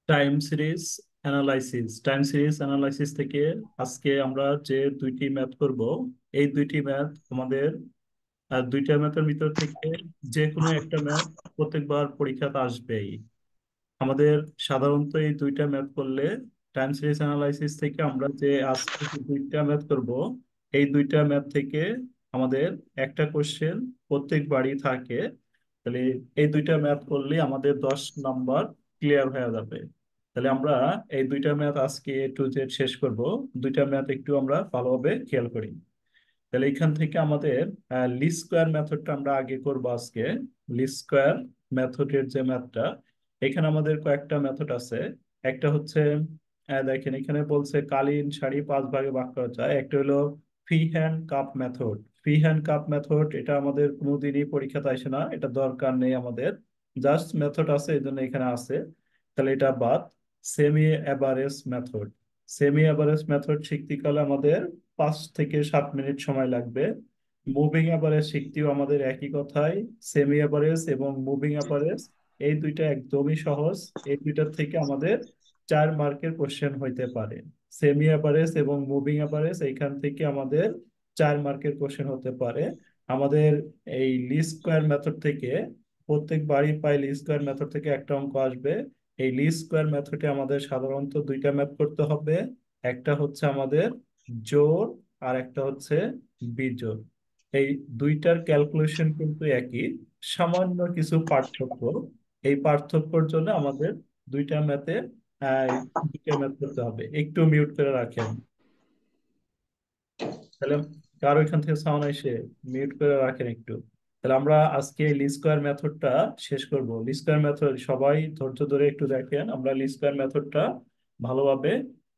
Time series analysis থেকে আজকে আমরা যে দুইটি ম্যাথ করব, এই দুইটি ম্যাথ আমাদের দুইটা ম্যাথের ভিতর থেকে যে কোনো একটা ম্যাথ প্রত্যেকবার পরীক্ষাতে আসবেই। আমাদের সাধারণত এই দুইটা ম্যাথ করলে টাইম সিরিজ অ্যানালাইসিস থেকে আমরা যে আজকে যে দুইটা ম্যাথ করব, এই দুইটা ম্যাথ থেকে আমাদের একটা কোশ্চেন প্রত্যেকবারই থাকে। তাহলে এই দুইটা ম্যাথ করলে আমাদের 10 নাম্বার ক্লিয়ার হয়ে যাবে। তাহলে আমরা এই দুইটা ম্যাথ আজকে A to Z শেষ করব। দুইটা ম্যাথ একটু আমরা ভালোভাবে খেয়াল করি। তাহলে এখান থেকে আমাদের লিস্ট স্কোয়ার মেথডটা আমরা আগে করবো আজকে। লিস্ট স্কোয়ার মেথডের যে ম্যাথটা, এখানে আমাদের কয়েকটা মেথড আছে। একটা হচ্ছে দেখেন এখানে বলছে কালীন শাড়ি 5 ভাগে ভাগ করা যায়। একটা হলো free hand cup method. Free hand cup method এটা আমাদের কোনোদিনই পরীক্ষাতে আসে না, এটা দরকার নেই আমাদের। জাস্ট মেথড আছে এই জন্য এখানে আছে। তাহলে এটা বাদ। Semi average method. Semi average method শিখতে গেলে আমাদের 5 থেকে 7 মিনিট সময় লাগবে। মুভিং অ্যাভারেজ শিখতেও আমাদের একই কথাই। সেমি অ্যাভারেজ এবং মুভিং অ্যাভারেজ এই দুইটা একদমই সহজ। এই দুইটার থেকে আমাদের 4 মার্কের কোশ্চেন হইতে পারে। সেমি অ্যাভারেজ এবং মুভিং অ্যাভারেজ এইখান থেকে আমাদের 4 মার্কের কোশ্চেন হতে পারে। আমাদের এই লিস্ট স্কোয়ার মেথড থেকে প্রত্যেকবারই প্রায় লিস্ট স্কোয়ার মেথড থেকে একটা অঙ্ক আসবে। এই লিস্ট স্কোয়ার মেথডে আমাদের সাধারণত দুইটা ম্যাথ করতে হবে। একটা হচ্ছে আমাদের জোড়, আর একটা হচ্ছে বিজোড়। এই দুইটার ক্যালকুলেশন কিন্তু একই, সামান্য কিছু পার্থক্য। এই পার্থক্যর জন্য আমাদের দুইটা ম্যাথে আহ দুইটা ম্যাথ করতে হবে। একটু মিউট করে রাখেন। তাহলে কারো এখান থেকে সাউন্ড এসে মিউট করে রাখেন একটু। তাহলে আমরা আজকে লিস্ট স্কোয়ার মেথডটা শেষ করব। লিস্ট স্কোয়ার মেথড সবাই ধৈর্য ধরে একটু দেখেন, আমরা লিস্ট স্কোয়ার মেথডটা ভালোভাবে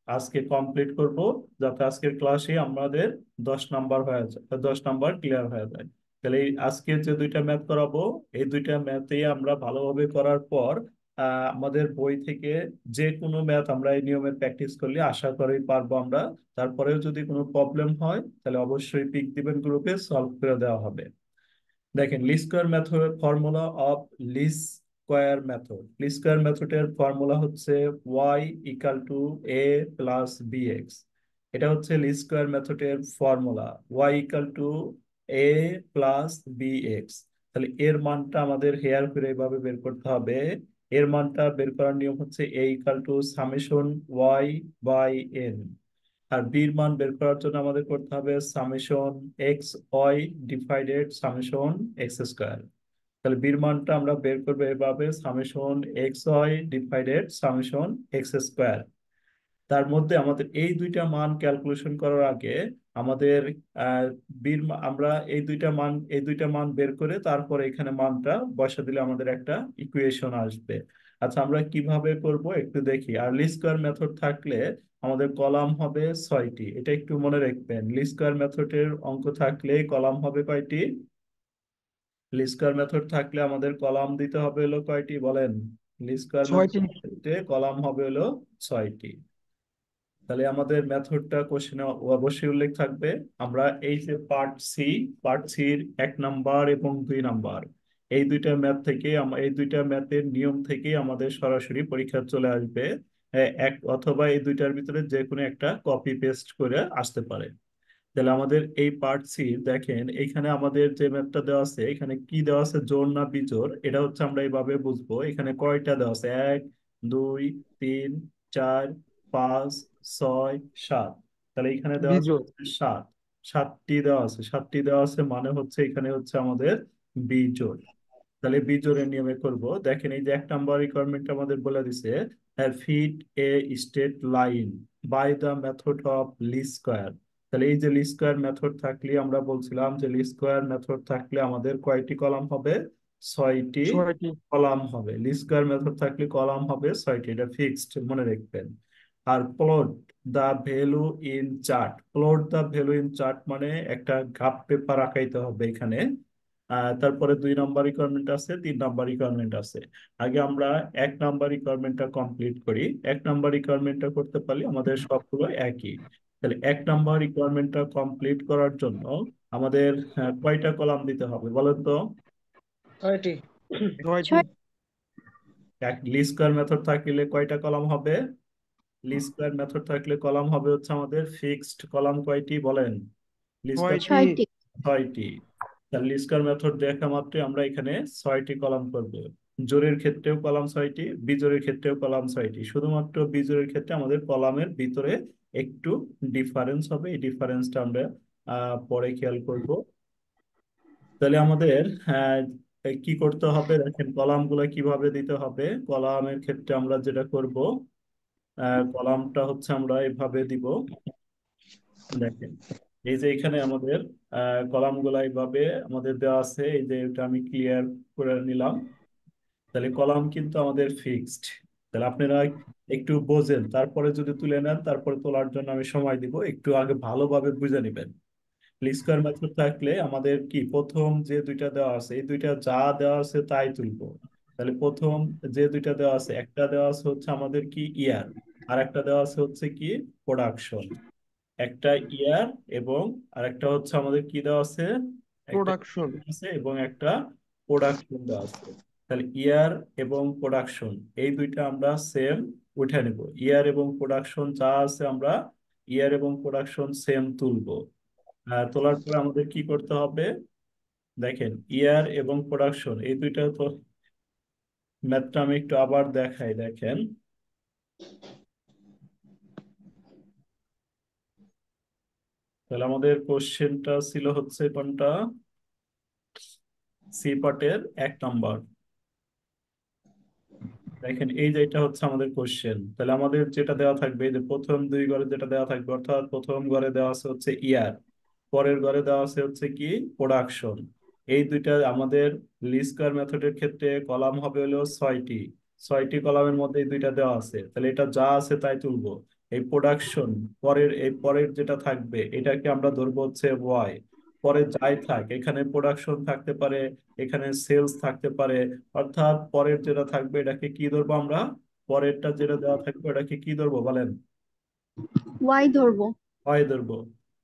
আজকে কমপ্লিট করব, যাতে আজকের ক্লাসে আমাদের 10 নাম্বার হয়ে যায়, 10 নাম্বার ক্লিয়ার হয়ে যায়। তাহলে এই আজকে যে দুইটা ম্যাথ করাবো, এই দুইটা ম্যাথেই আমরা ভালোভাবে করার পর আমাদের বই থেকে যে কোনো ম্যাথ আমরা এই নিয়মে প্র্যাকটিস করলে আশা করি পারবো আমরা। তারপরেও যদি কোনো প্রবলেম হয় তাহলে অবশ্যই পিক দিবেন, গ্রুপে সলভ করে দেওয়া হবে। দেখেন least square method, formula of least square method. Least square মেথডের ফর্মুলা হচ্ছে Y equal to A plus B X. এটা হচ্ছে লিস্ট স্কোয়ার মেথডের formula, Y equal to A plus B X. তাহলে এর মানটা আমাদের হেয়ার করে এভাবে বের করতে হবে। এর মানটা বের করার নিয়ম হচ্ছে a equal to summation y by n. আর বির মান বের করার জন্য আমাদের করতে হবে summation x Y divided summation x square. তাহলে বির মানটা আমরা বের করবো এভাবে, summation x Y divided summation x square. তার মধ্যে আমাদের এই দুইটা মান ক্যালকুলেশন করার আগে আমাদের আহ আমরা এই দুইটা মান বের করে তারপরে এখানে মানটা বসা দিলে আমাদের একটা ইকুয়েশন আসবে। আচ্ছা আমরা কিভাবে করব একটু দেখি। আর লিস্ট স্কোয়ার মেথড থাকলে আমাদের কলাম হবে 6টি, এটা একটু মনে রাখবেন। লিস্ট স্কোয়ার মেথডের অঙ্ক থাকলে কলাম হবে কয়টি? লিস্ট স্কোয়ার মেথড থাকলে আমাদের কলাম দিতে হবে হলো কয়টি বলেন? লিস্ট স্কোয়ার 6টি। মেথডে কলাম হবে হলো 6টি। তাহলে আমাদের মেথডটা কোশ্চেনে অবশ্যই উল্লেখ থাকবে। আমরা এই যে পার্ট সির 1 নাম্বার এবং 2 নাম্বার, এই দুইটা ম্যাথ থেকে এই দুইটা ম্যাথের নিয়ম থেকে আমাদের সরাসরি পরীক্ষা চলে আসবে। এক অথবা এই দুইটার ভিতরে যে কোনো একটা কপি পেস্ট করে আসতে পারে। তাহলে আমাদের এই পার্ট সি দেখেন, এখানে আমাদের যে ম্যাথটা দেওয়া আছে, এখানে কি দেওয়া আছে জোড় না বিজোড়, এটা হচ্ছে আমরা এইভাবে বুঝবো। এখানে কয়টা দেওয়া আছে? 1 2 3 4 5 6 7। তাহলে এখানে দেওয়া আছে বিজোড়। হচ্ছে 7। 7টি দেওয়া আছে, 7টি দেওয়া আছে মানে হচ্ছে এখানে হচ্ছে আমাদের বিজোড়। তাহলে বিজোড়ের নিয়মে করব। দেখেন এই যে 1 নাম্বার রিকোয়ারমেন্ট আমাদের বলে দিছে, fit a straight line by the method of least square. তাহলে এই যে লিস্ট স্কোয়ার মেথড থাকলে আমরা বলছিলাম যে লিস্ট স্কোয়ার মেথড থাকলে আমাদের কয়টি কলাম হবে? 6টি 6টি। কলাম হবে। লিস্ট স্কোয়ার মেথড থাকলে কলাম হবে 6টি, এটা ফিক্সড মনে রাখবেন। আর plot the value in chart, plot the value in chart মানে একটা গ্রাফ পেপার আঁকাইতে হবে এখানে। তারপরে 2 নাম্বার রিকোয়ারমেন্ট আছে, 3 নাম্বার রিকোয়ারমেন্ট আছে। আগে আমরা 1 নাম্বার রিকোয়ারমেন্টটা কমপ্লিট করি। 1 নাম্বার রিকোয়ারমেন্টটা করতে পারলে আমাদের সবগুলো একই। তাহলে 1 নাম্বার রিকোয়ারমেন্টটা কমপ্লিট করার জন্য আমাদের কয়টা কলাম দিতে হবে বলেন তো? 6টি। 6টি। ছয়। এক লি স্কোয়ার মেথড থাকলে কয়টা কলাম হবে? লি স্কোয়ার মেথড থাকলে কলাম হবে হচ্ছে আমাদের ফিক্সড কলাম কয়টি বলেন? লি স্কোয়ার 6টি। 6টি। 6টি। তাহলে লি স্কোয়ার মেথড দেখা মাত্রই আমরা এখানে 6টি কলাম করব। জোড়ের ক্ষেত্রেও কলাম 6টি, বিজোড়ের ক্ষেত্রেও কলাম 6টি। শুধুমাত্র বিজোড়ের ক্ষেত্রে আমাদের কলামের ভিতরে একটু ডিফারেন্স হবে, এই ডিফারেন্সটা আমরা পরে খেয়াল করব। তাহলে আমাদের কি করতে হবে দেখেন, কলামগুলো কিভাবে দিতে হবে। কলামের ক্ষেত্রে আমরা যেটা করব, কলামটা হচ্ছে আমরা এভাবে দিব। দেখেন, এই যে এখানে আমাদের কলামগুলো এইভাবে আমাদের দেওয়া আছে, এই যে এটা আমি ক্লিয়ার করে নিলাম। তাহলে কলাম কিন্তু আমাদের ফিক্সড। তাহলে আপনারা একটু বোঝেন, তারপরে যদি তুলে নেন, তারপরে তোলার জন্য আমি সময় দিব, একটু আগে ভালোভাবে বুঝে নেবেন। স্কোয়ার মেথড থাকলে আমাদের কি, প্রথম যে দুইটা দেওয়া আছে এই দুইটা যা দেওয়া আছে তাই তুলবো। তাহলে প্রথম যে দুইটা দেওয়া আছে, একটা দেওয়া আছে হচ্ছে আমাদের কি ইয়ার, আর একটা দেওয়া আছে হচ্ছে কি প্রোডাকশন। একটা ইয়ার এবং আরেকটা হচ্ছে আমাদের কি দেওয়া আছে, একটা প্রোডাকশন। আছে এবং একটা প্রোডাকশন দেওয়া আছে। তাহলে ইয়ার এবং প্রোডাকশন এই দুইটা আমরা সেম উঠে নিব। ইয়ার এবং প্রোডাকশন যা আছে আমরা ইয়ার এবং প্রোডাকশন সেম তুলবো। তোলার পরে আমাদের কি করতে হবে দেখেন, ইয়ার এবং প্রোডাকশন এই দুইটা তো ম্যাথটা আমি একটু আবার দেখাই দেখেন। তাহলে আমাদের কোশ্চেনটা ছিল হচ্ছে কোনটা, সি পার্টের 1 নম্বর। দেখেন এই যে এটা হচ্ছে আমাদের কোশ্চেন। তাহলে আমাদের যেটা দেওয়া থাকবে, এই যে প্রথম দুই ঘরে যেটা দেওয়া থাকবে, অর্থাৎ প্রথম ঘরে দেওয়া আছে হচ্ছে ইয়ার, পরের ঘরে দেওয়া আছে হচ্ছে কি প্রোডাকশন। এই দুইটা আমাদের লি স্কোয়ার মেথডের ক্ষেত্রে কলাম হবে হলো 6টি। 6টি কলামের মধ্যে এই দুইটা দেওয়া আছে, তাহলে এটা যা আছে তাই তুলবো। এই প্রোডাকশন পরের, এই পরের যেটা থাকবে এটাকে আমরা ধরবো হচ্ছে ওয়াই। পরে যাই থাক, এখানে প্রোডাকশন থাকতে পারে, এখানে সেলস থাকতে পারে, অর্থাৎ পরের যেটা থাকবে এটাকে কি ধরবো আমরা, পরেরটা যেটা দেওয়া থাকবে ওটাকে কি ধরবো বলেন? ওয়াই ধরবো। হয় ধরবো।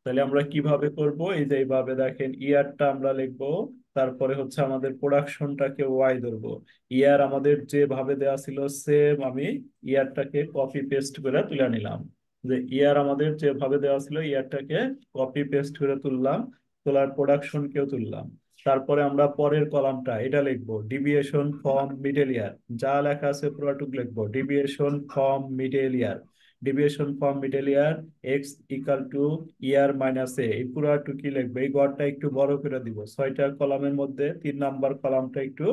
তাহলে আমরা কিভাবে করব, এই যে এইভাবে দেখেন, ইয়ারটা আমরা লিখবো, তারপরে হচ্ছে আমাদের প্রোডাকশনটাকে ওয়াই ধরবো। ইয়ার আমাদের যেভাবে দেওয়া ছিল সেম আমি ইয়ারটাকে কপি পেস্ট করে তুলে নিলাম। যে ইয়ার আমাদের যেভাবে দেওয়া ছিল ইয়ারটাকে কপি পেস্ট করে তুললাম, তোলার প্রোডাকশন কেও তুললাম। তারপরে আমরা পরের কলামটা এটা লিখবো, ডিভিয়েশন ফ্রম মিডল ইয়ার। যা লেখা আছে পুরোটুক লিখবো, deviation from middle year. Deviation from middle year x equal to year minus a. এই পুরাটুকু কি লিখবে, এই ঘরটা একটু বড় করে দিব, 6টা কলামের মধ্যে 3 নাম্বার কলামটা একটু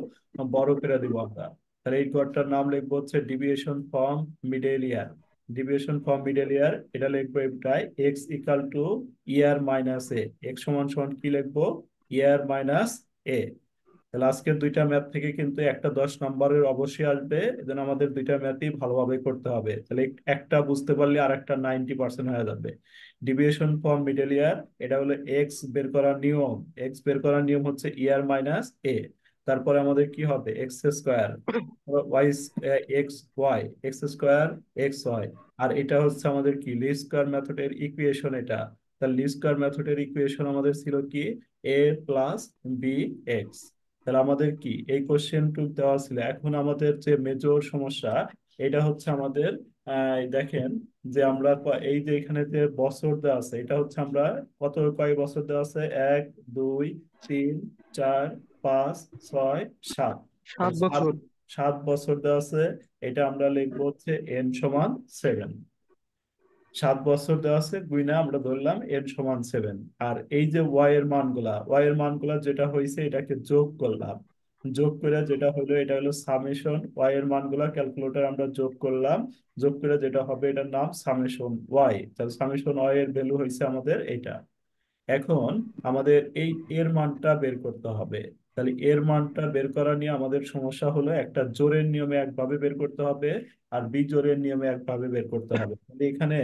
বড় করে দিব আমরা। তাহলে এই ঘরটার নাম লিখবো হচ্ছে deviation from middle year. Deviation from middle ইয়ার এটা লিখবো এটাই, x equal to year minus A. X সমান সমান কি লিখবো, ইয়ার মাইনাস এ। তাহলে আজকের দুইটা ম্যাথ থেকে কিন্তু একটা 10 নম্বরের অবশ্যই আসবে, এজন্য আমাদের দুইটা ম্যাথই ভালোভাবে করতে হবে। তাহলে একটা বুঝতে পারলে আর একটা 90% হয়ে যাবে। ডিভিয়েশন ফ্রম মিডল ইয়ার এটা হলো এক্স বের করার নিয়ম। এক্স বের করার নিয়ম হচ্ছে ইয়ার মাইনাস এ। তারপরে আমাদের কি হবে, x square y, x y, x square x y. আর এটা হচ্ছে আমাদের কি লি স্কোয়ার মেথডের ইকুয়েশন এটা। তাহলে লি স্কোয়ার মেথডের ইকুয়েশন আমাদের ছিল কি এ প্লাস বি এক্স। তাহলে আমাদের কি এই কোশ্চেন টু দেওয়া ছিল। এখন আমাদের যে মেজর সমস্যা এটা হচ্ছে আমাদের দেখেন, যে আমরা এই যে এখানে যে বছর দেওয়া আছে এটা হচ্ছে আমরা কত, কয় বছর দেওয়া আছে, 1 2 3 4 5 6 7। সাত তাহলে সাত, বছর 7 বছর দেওয়া আছে। এটা আমরা লিখবো হচ্ছে এন সমান 7। 7 বছর দেওয়া আছে, গুইনা আমরা ধরলাম এন সমান 7। আর এই যে ওয়াই এর মানগুলা, ওয়াই এর মানগুলা যেটা হয়েছে এটাকে যোগ করলাম। যোগ করে যেটা হলো এটা হলো সামেশন, ওয়াই এর মানগুলা ক্যালকুলেটর আমরা যোগ করলাম। যোগ করে যেটা হবে এটার নাম সামেশন ওয়াই। তাহলে সামেশন ওয়াই এর ভ্যালু হয়েছে আমাদের এটা। এখন আমাদের এই এর মানটা বের করতে হবে। তাহলে এর মানটা বের করা নিয়ে আমাদের সমস্যা হলো, একটা জোড়ের নিয়মে একভাবে বের করতে হবে, আর বিজোড়ের নিয়মে একভাবে বের করতে হবে। তাহলে এখানে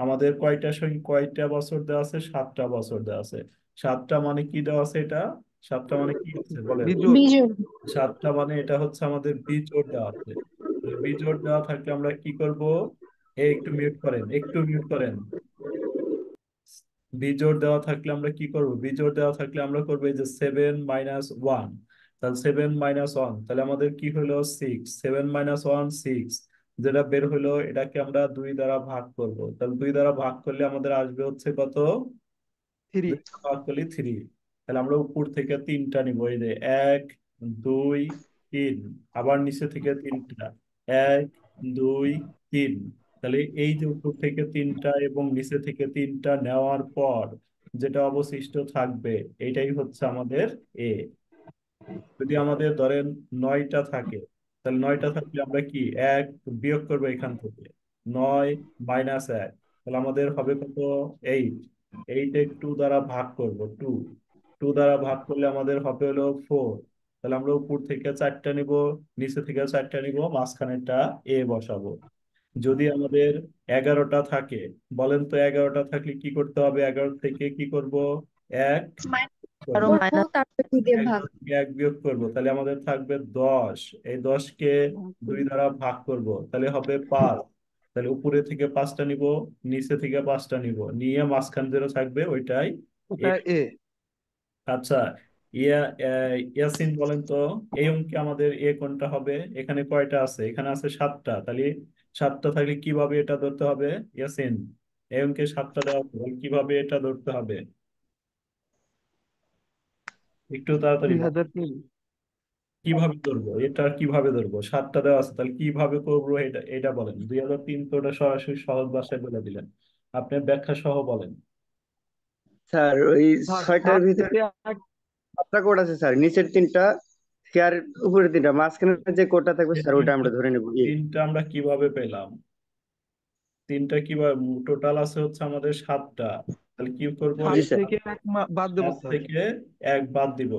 আমাদের কয়টা কয়টা বছর দেওয়া আছে, 7টা বছর দেওয়া আছে। 7টা মানে কি দেওয়া আছে এটা, 7টা মানে কি আছে বলেন? বিজোড়। বিজোড়। 7টা মানে এটা হচ্ছে আমাদের বিজোড় দেওয়া আছে। তাহলে বিজোড় দেওয়া থাকলে আমরা কি করব, একটু মিউট করেন, একটু মিউট করেন। বিজোড় দেওয়া থাকলে আমরা কি করব, বিজোড় দেওয়া থাকলে আমরা করবো এই যে 7 - 1। তাহলে 7 - 1, তাহলে আমাদের কি হলো 6, 7 - 1 6, যেটা বের হলো এটাকে আমরা 2 দ্বারা ভাগ করব। তাহলে 2 দ্বারা ভাগ করলে আমাদের আসবে হচ্ছে কত? থ্রি। 2 দ্বারা ভাগ করলে 3। তাহলে আমরা উপর থেকে তিনটা নিব, এই যে 1 2 3, আবার নিচে থেকে তিনটা, 1 2 3। তাহলে এই যে উপর থেকে তিনটা এবং নিচে থেকে তিনটা নেওয়ার পর যেটা অবশিষ্ট থাকবে এটাই হচ্ছে আমাদের এ। যদি আমাদের ধরেন 9টা থাকে, তাহলে 9টা থাকলে আমরা কি এক বিয়োগ করবো এখান থেকে, 9 - 1, তাহলে আমাদের হবে কত? 8। 8 2 দ্বারা ভাগ করব, 2 দ্বারা ভাগ করলে আমাদের হবে হলো 4। তাহলে আমরা উপর থেকে চারটা নিব, নিচে থেকে চারটা নিব, মাঝখানেরটা এ বসাবো। যদি আমাদের 11টা থাকে, বলেন তো 11টা থাকলে কি করতে হবে? 11 থেকে কি করব? এক মাইনাস করব, আরো করবো, মাইনাস তারপর 2 দিয়ে ভাগ। 11 থেকে এক বিয়োগ করবো, তাহলে আমাদের থাকবে 10। এই 10কে দুই করি। দ্বারা ভাগ করব, তাহলে হবে 5। তাহলে উপরে থেকে পাঁচটা নিব, নিচে থেকে পাঁচটা নিব, নিয়ে মাঝখান যেটা থাকবে ওইটাই এ। ওটা এ। আচ্ছা, ইয়া ইয়াসিন বলেন তো, এই অঙ্কে আমাদের এ কোনটা হবে? এখানে কয়টা আছে? এখানে আছে 7টা, তাহলে 7টা থাকলে কিভাবে এটা ধরতে হবে? ইয়াসিন, এই অঙ্কে 7টা দেওয়া আছে, তাহলে কিভাবে এটা ধরতে হবে? একটু তাড়াতাড়ি দুই বল। হাজার তিন কিভাবে ধরবো এটা? কিভাবে ধরবো? 7টা দেওয়া আছে, তাহলে কিভাবে করবো এটা এটা বলেন। 2003 তো ওটা সরাসরি সহজ ভাষায় বলে দিলেন, আপনি ব্যাখ্যা সহ বলেন। স্যার ওই স্যার, ছয়টার 7 ভিতরে থেকে সাতটা কোড আছে স্যার, নিচের তিনটা আর উপরের তিনটা, মাঝখানে যে কোডটা থাকবে এই স্যার ওটা তিনটা আমরা ধরে নেবো এ। তিনটা আমরা কিভাবে পেলাম? তিনটা কিভাবে? টোটাল আছে হচ্ছে আমাদের 7টা, তাহলে কি করবো? সাত জি এই স্যার। থেকে এক বাদ দেবো 7 স্যার। থেকে 1 বাদ দিব,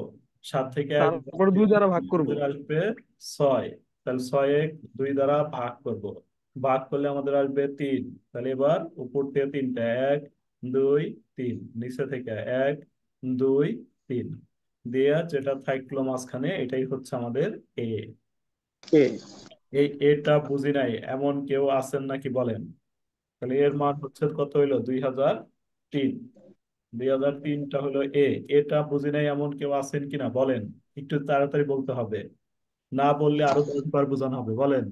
7 থেকে 1 বাদ তারপর দুই দিলে দ্বারা ভাগ করব। আমাদের আসবে 6। তাহলে 6 2 দ্বারা ভাগ করব, ভাগ করলে আমাদের আসবে 3। তাহলে এবার উপর থেকে তিনটা, 1 2 3, নিচে থেকে 1 2 3 দেয়া যেটা থাকলো মাঝখানে এটাই হচ্ছে আমাদের এ। এ। এই এটা বুঝি নাই এমন কেউ আছেন নাকি বলেন? তাহলে এর মান হচ্ছে কত হইলো? 2003। 2003টা হলো এ। এটা বুঝি নাই এমন কেউ আছেন কিনা বলেন, একটু তাড়াতাড়ি বলতে হবে, না বললে আরো 10 বার বোঝানো হবে, বলেন।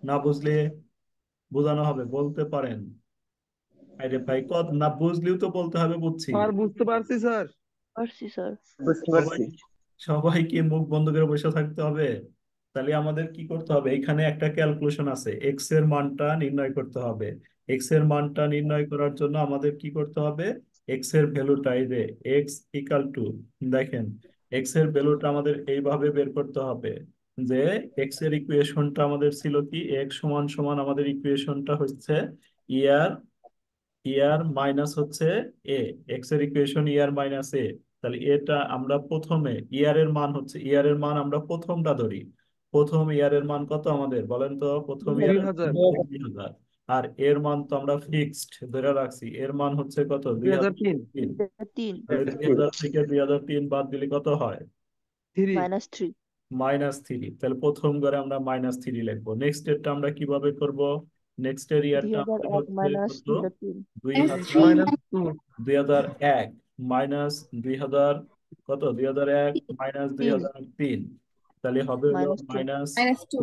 না বুঝলে বোঝানো হবে, বলতে পারেন। আরে ভাই, কত না বুঝলেও তো বলতে হবে বুঝছি। স্যার, বুঝতে পারছি স্যার। পারছি স্যার। বুঝতে সবাই পারছি। সবাই কি মুখ বন্ধ করে বসে থাকতে হবে? তাহলে আমাদের কি করতে হবে? এখানে একটা ক্যালকুলেশন আছে, এক্স এর মানটা নির্ণয় করতে হবে। এক্স এর মানটা নির্ণয় করার জন্য আমাদের কি করতে হবে? এক্স এর ভ্যালুটা এই যে এক্স ইকাল টু, দেখেন, এক্স এর ভ্যালুটা আমাদের এইভাবে বের করতে হবে যে এক্স এর ইকুয়েশনটা আমাদের ছিল কি, এক্স সমান সমান আমাদের ইকুয়েশনটা হচ্ছে ইয়ার ইয়ার মাইনাস হচ্ছে এ। এক্স এর ইকুয়েশন ইয়ার মাইনাস এ। তাহলে এটা আমরা প্রথমে ইয়ারের মান হচ্ছে, ইয়ারের মান আমরা প্রথমটা ধরি। প্রথম ইয়ারের মান কত আমাদের বলেন তো? প্রথম দুই। দুই ইয়ারের মান হাজার হচ্ছে 2000। আর এর মান তো আমরা ফিক্সড ধরে রাখছি, এর মান হচ্ছে কত? দুই দুই হাজার হাজার তিন তিন তিন। তাহলে 2000 থেকে 2003 বাদ দিলে কত হয়? থ্রি। -3। -3। তাহলে প্রথম ঘরে আমরা -3 লিখবো। নেক্সট এরটা আমরা কিভাবে করব? নেক্সট এর দুই ইয়ারটা হাজার আমাদের এক হচ্ছে মাইনাস কত? দুই হাজার তিন দুই -3 হাজার -2। 2001 মাইনাস 2000, কত? 2001 মাইনাস দুই তিন। হাজার তিন তাহলে হবে হলো -2। -2। -2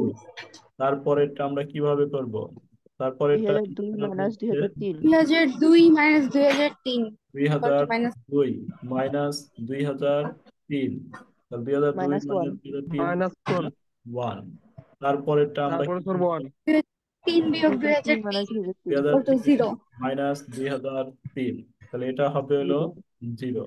তারপরেরটা আমরা কিভাবে করব? দুই তারপরেরটা হাজার দুই মাইনাস দুই হচ্ছে হাজার তিন 2002 - 2003 দুই কত হাজার মাইনাস? দুই মাইনাস 2003। তাহলে 2002 -1। মাইনাস 2003 -1। 1। তারপরেরটা আমরা তারপরে কি স্যার করব? 1। 3 বিয়োগ 2003 মাইনাস 2003 দুই 2003 হাজার কত? তিন 0। মাইনাস 2003, তাহলে এটা হবে হলো 0। 0।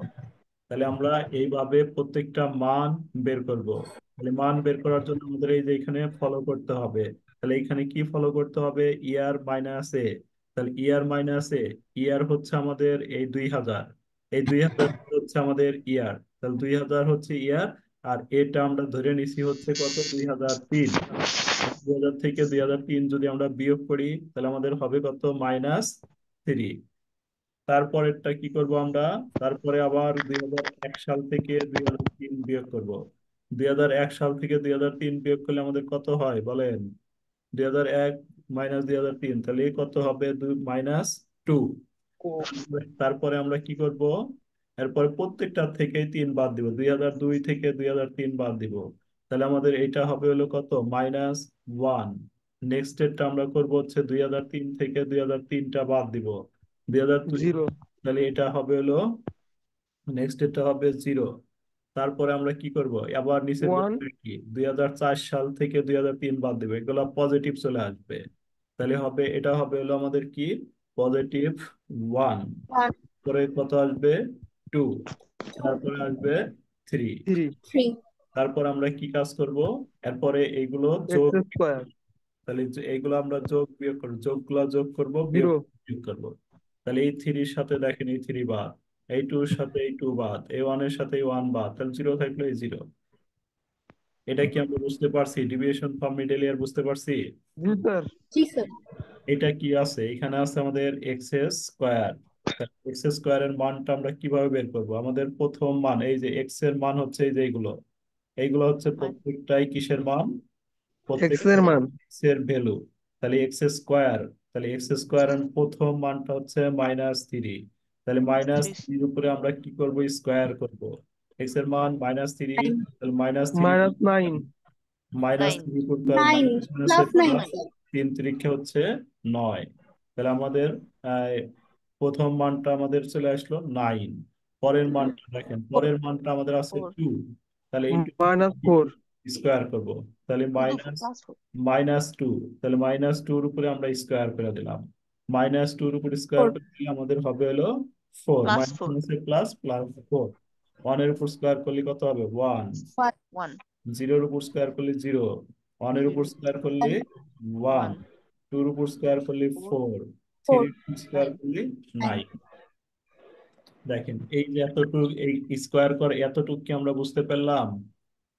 তাহলে আমরা এইভাবে প্রত্যেকটা মান বের করব। তাহলে মান বের করার জন্য আমাদের এই যে এখানে ফলো করতে হবে। তাহলে এখানে কি ফলো করতে হবে? ইয়ার মাইনাস এ। তাহলে ইয়ার মাইনাস এ, ইয়ার হচ্ছে আমাদের এই 2000, এই 2000 হচ্ছে আমাদের ইয়ার, তাহলে 2000 হচ্ছে ইয়ার। আর এটা আমরা ধরে নিছি হচ্ছে কত? 2003। 2000 থেকে 2003 যদি আমরা বিয়োগ করি তাহলে আমাদের হবে কত? -3। তারপরেরটা কি করব আমরা? তারপরে আবার 2001 সাল থেকে 2003 বিয়োগ করব। 2001 সাল থেকে 2003 বিয়োগ করলে আমাদের কত হয় বলেন? 2001 মাইনাস 2003, তাহলে কত হবে? -2। তারপরে আমরা কি করব? এরপরে প্রত্যেকটা থেকে 3 বাদ দিব, 2002 থেকে 2003 বাদ দিব। তাহলে আমাদের এটা হবে হলো কত, -1। নেক্সট এরটা আমরা করব হচ্ছে 2003 থেকে 2003টা বাদ দিব, 2002। জিরো তাহলে এটা হবে হলো, নেক্সট এটা হবে 0। তারপরে আমরা কি করব, আবার নিচের ওয়ান গুলো কি, 2004 সাল থেকে 2003 বাদ দেবো, এগুলো পজিটিভ চলে আসবে। তাহলে হবে, এটা হবে হলো আমাদের কি, +1। ওয়ান পরে কত আসবে, 2। তারপরে আসবে 3। থ্রি থ্রি তারপর আমরা কি কাজ করব, এরপরে এইগুলো এক্স যোগ। স্কোয়ার তাহলে এইগুলো আমরা যোগ বিয়োগ করবো, যোগগুলো যোগ করব, বিয়োগ জিরো বিয়োগ করব। তাহলে এই 3-র সাথে দেখেন এই 3 বাদ, এই 2-র সাথে এই 2 বাদ, এই 1-এর সাথে এই 1 বাদ, তাহলে 0 থাকলো এই 0। এটা কি আমরা বুঝতে পারছি, ডিভিয়েশন ফ্রম মিডল ইয়ার বুঝতে পারছি। জি স্যার জি স্যার এটা কি আছে, এখানে আছে আমাদের এক্স স্কোয়ার। এক্স স্কোয়ারের মানটা আমরা কিভাবে বের করব, আমাদের প্রথম মান এই যে এক্স এর মান হচ্ছে এই যে এইগুলো, এইগুলো হচ্ছে প্রত্যেকটাই কিসের মান, এক্স প্রত্যেকটা এর মান এক্স এর ভ্যালু। তাহলে এক্স স্কোয়ার, তাহলে এক্স স্কোয়ার এর প্রথম মানটা হচ্ছে -3। তাহলে থ্রি -3 উপরে আমরা কি করব, স্কোয়ার করব। এক্স এর মান -3, নাইন তাহলে -3, -9 নাইন -3 করতে হবে, নাইন মাইনাস +9 প্লাস, স্যার। 3 × 3 হচ্ছে 9। তাহলে আমাদের আহ, প্রথম মানটা আমাদের চলে আসলো 9। পরের মানটা দেখেন, পরের মানটা আমাদের আছে ফোর 2। তাহলে এই -4 স্কোয়ার করব। তাহলে মাইনাস +4 -2, তাহলে -2-র উপরে আমরা স্কোয়ার করে দিলাম, -2-র উপরে স্কোয়ার ফোর করে দিলে আমাদের হবে হলো 4, +4 মাইনাস প্লাস প্লাস 4। 1-এর উপর স্কোয়ার করলে কত হবে, 1। ওয়ান 1 0-র উপর স্কোয়ার করলে 0, 1-এর উপর 0 স্কোয়ার করলে 1, 1 2-র উপর স্কোয়ার করলে 4 4, ফোর 3-র উপর স্কোয়ার 9 করলে নাইন 9। দেখেন এই যে এতটুকু, এই স্কোয়ার করে এতটুকু কি আমরা বুঝতে পারলাম,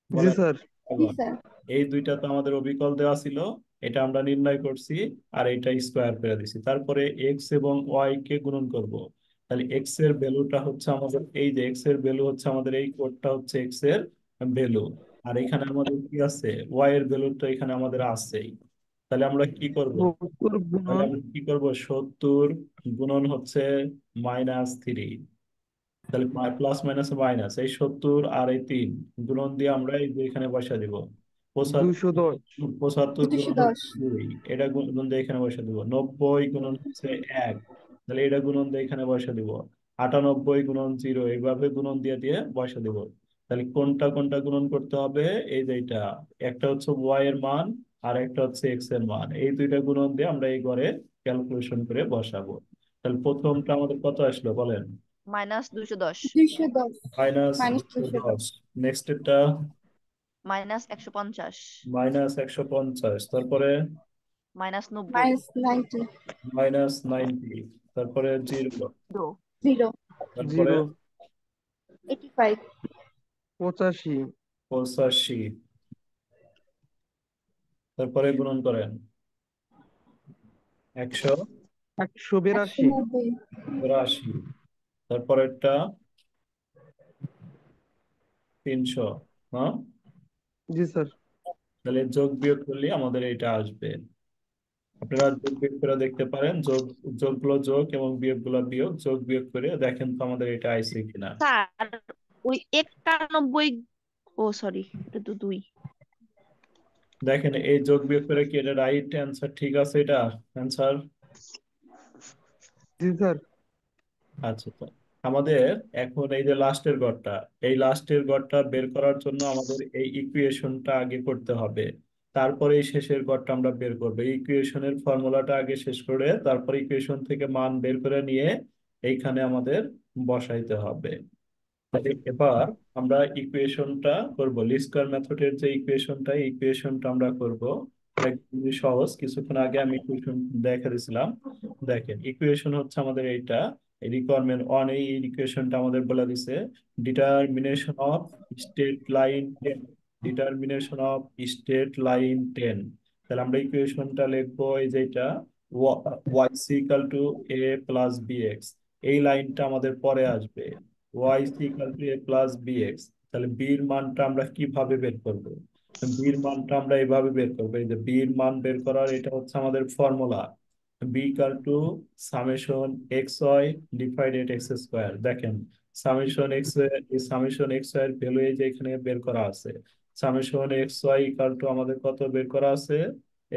জি বলেন। স্যার জি এবার স্যার এই দুইটা তো আমাদের অবিকল দেওয়া ছিল, এটা আমরা নির্ণয় করছি, আর এটা স্কোয়ার করে দিছি। তারপরে এক্স এবং ওয়াই কে গুণন করব। তাহলে এক্স এর ভ্যালুটা হচ্ছে আমাদের এই যে, এক্স এর ভ্যালু হচ্ছে আমাদের এই কোডটা হচ্ছে এক্স এর ভ্যালু, আর এখানে আমাদের কি আছে, ওয়াই এর ভ্যালুটা এখানে আমাদের আছেই। তাহলে আমরা কি করব, 70 তাহলে গুণন আমরা কি করব, 70 গুণন হচ্ছে -3। তাহলে প্লাস মাইনাস মাইনাস, এই 70 আর এই 3 গুণন দিয়ে আমরা এই যে এখানে বসা দিব। 210 75 গুণন 210 হচ্ছে 2, এটা গুণন দিয়ে এখানে বসা দিব। 90 গুণন হচ্ছে 1, তাহলে এটা গুণন দিয়ে এখানে বসা দিব। 98 গুণন 0, এইভাবে গুণন দিয়ে দিয়ে বসা দিব। তাহলে কোনটা কোনটা গুণন করতে হবে, এই যে এটা, একটা হচ্ছে ওয়াই এর মান আর একটা হচ্ছে এক্স এর মান, এই দুইটা গুণন দিয়ে আমরা এই ঘরে ক্যালকুলেশন করে বসাবো। তাহলে প্রথমটা আমাদের কত আসলো বলেন, -210 210 -210 -210। নেক্সট এটা -150 -150, তারপরে -90 -90 -90, তারপরে 0, 0 তারপরে 0 85 85 85, তারপরে গুণন করেন 182, 190 তারপরেরটা 300। হ্যাঁ, জি স্যার তাহলে যোগ বিয়োগ করলে আমাদের এটা আসবে। আপনারা যোগ বিয়োগ করে দেখতে পারেন, যোগগুলো যোগ এবং বিয়োগগুলো বিয়োগ, যোগ বিয়োগ করে দেখেন তো আমাদের এটা আইছে কিনা। স্যার ওই 91 ও সরি এটা তো 2 দেখেন এই যোগ বিয়োগ করে কি এটা রাইট অ্যান্সার, ঠিক আছে এটা অ্যান্সার। জি স্যার আচ্ছা, তো আমাদের এখন এই যে লাস্টের ঘরটা, এই লাস্টের ঘরটা বের করার জন্য আমাদের এই ইকুয়েশনটা আগে করতে হবে, তারপরে এই শেষের ঘরটা আমরা বের করবো। এই ইকুয়েশনের ফর্মুলাটা আগে শেষ করে তারপর ইকুয়েশন থেকে মান বের করে নিয়ে এইখানে আমাদের বসাইতে হবে। তাহলে এবার আমরা ইকুয়েশনটা করব, লিস্ট স্কয়ার মেথডের যে ইকুয়েশনটা আমরা করব। এটা খুবই সহজ, কিছুক্ষণ আগে আমি ইকুয়েশন দেখা দিয়েছিলাম। দেখেন ইকুয়েশন হচ্ছে আমাদের এইটা, রিকোয়ারমেন্ট 1, এই ইকুয়েশনটা আমাদের বলে দিছে, determination of straight line 10, determination of straight line 10। তাহলে আমরা ইকুয়েশনটা লিখবো এই যেটা, Y equal to A plus B X, এই লাইনটা আমাদের পরে আসবে, Y equal to A plus B X. তাহলে বি এর মানটা আমরা কিভাবে বের করব, বি এর মানটা আমরা এইভাবে বের করবো, এই যে বি এর মান বের করার এটা হচ্ছে আমাদের formula, B equal to summation x Y divided X square. দেখেন সামেশন এক্স ওয়াই এর ভ্যালু এই যে এখানে বের করা আছে। Summation x Y equal to আমাদের কত বের করা আছে?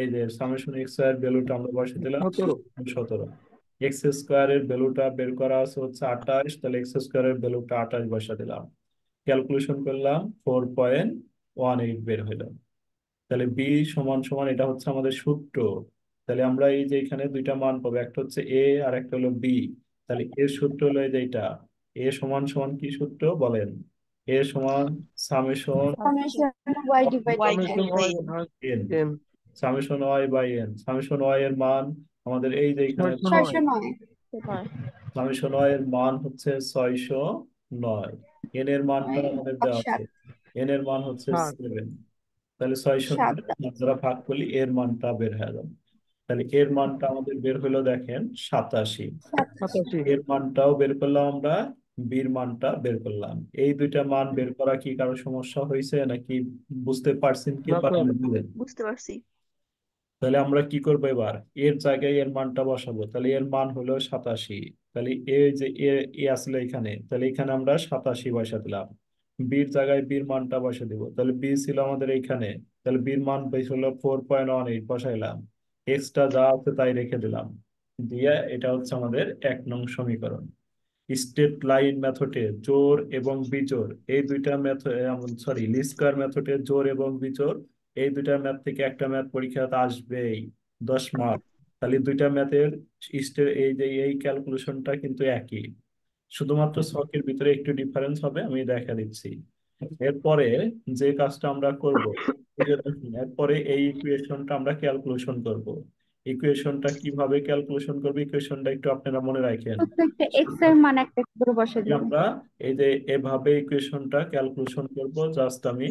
এই যে সামেশন এক্স ওয়াই এর ভ্যালুটা আমরা বসিয়ে দিলাম 17। 17। এক্স স্কোয়ার এর ভ্যালুটা বের করা আছে হচ্ছে 28, তাহলে এক্স স্কোয়ার এর ভ্যালুটা 28 বসা দিলাম। ক্যালকুলেশন করলাম 4.18 বের হইল। তাহলে বি সমান সমান এটা হচ্ছে আমাদের সূত্র। তাহলে আমরা এই যে এখানে দুইটা মান পাবো, একটা হচ্ছে এ আর একটা হলো বি। তাহলে এর সূত্র হলো এই যে এটা। এ সমান সমান কি সূত্র বলেন? এ সমান summation Summation y divided by summation y ভাগ n, n. Summation y by n. Summation y এর মান আমাদের এই যে এখানে 609। 609 সামেশন ওয়াই এর মান হচ্ছে 609। এন এর মানটা আমাদের দেওয়া আছে, 7 এন এর মান হচ্ছে 7। 7। তাহলে 609 যারা ভাগ করলে এর মানটা বের হয়ে যাবে। তাহলে এর মানটা আমাদের বের হলো দেখেন 87। 87। এর মানটাও বের করলাম আমরা, বির মানটা বের করলাম। এই দুইটা মান বের করা কি কারো সমস্যা হয়েছে নাকি? বুঝতে পারছেন কি না পারেন স্যার। বলেন? বুঝতে পারছি। তাহলে আমরা কি করবো এবার? এর জায়গায় এর মানটা বসাবো। তাহলে এর মান হলো 87। তাহলে এই যে এ আসলে এখানে, তাহলে এখানে আমরা 87 বসা দিলাম। বির জায়গায় বির মানটা বসে দিব। তাহলে বি ছিল আমাদের এইখানে, তাহলে বির মান বেশ হলো 4.18 বসাইলাম। এক্সট্রা যা আছে তাই রেখে দিলাম। দিয়ে এটা হচ্ছে আমাদের 1 নং সমীকরণ। স্ট্রেট লাইন মেথডে জোড় এবং বিজোড় এই দুইটা মেথড, সরি লিস্ট স্কয়ার মেথডে জোড় এবং বিজোড় এই দুইটা ম্যাথ থেকে একটা ম্যাথ পরীক্ষাতে আসবেই 10 মার্ক। তাহলে দুইটা ম্যাথের এই যে এই ক্যালকুলেশনটা কিন্তু একই, শুধুমাত্র ছকের ভিতরে একটু ডিফারেন্স হবে, আমি দেখা দিচ্ছি। এরপরে যে কাজটা আমরা করব, এই যে দেখুন, এরপরে এই ইকুয়েশনটা আমরা ক্যালকুলেশন করব। ইকুয়েশনটা কিভাবে ক্যালকুলেশন করবে, ইকুয়েশনটা একটু আপনারা মনে রাখেন। প্রত্যেকটা x এর মান একটা করে বসে দিব। আমরা এই যে এভাবে ইকুয়েশনটা ক্যালকুলেশন করব, জাস্ট আমি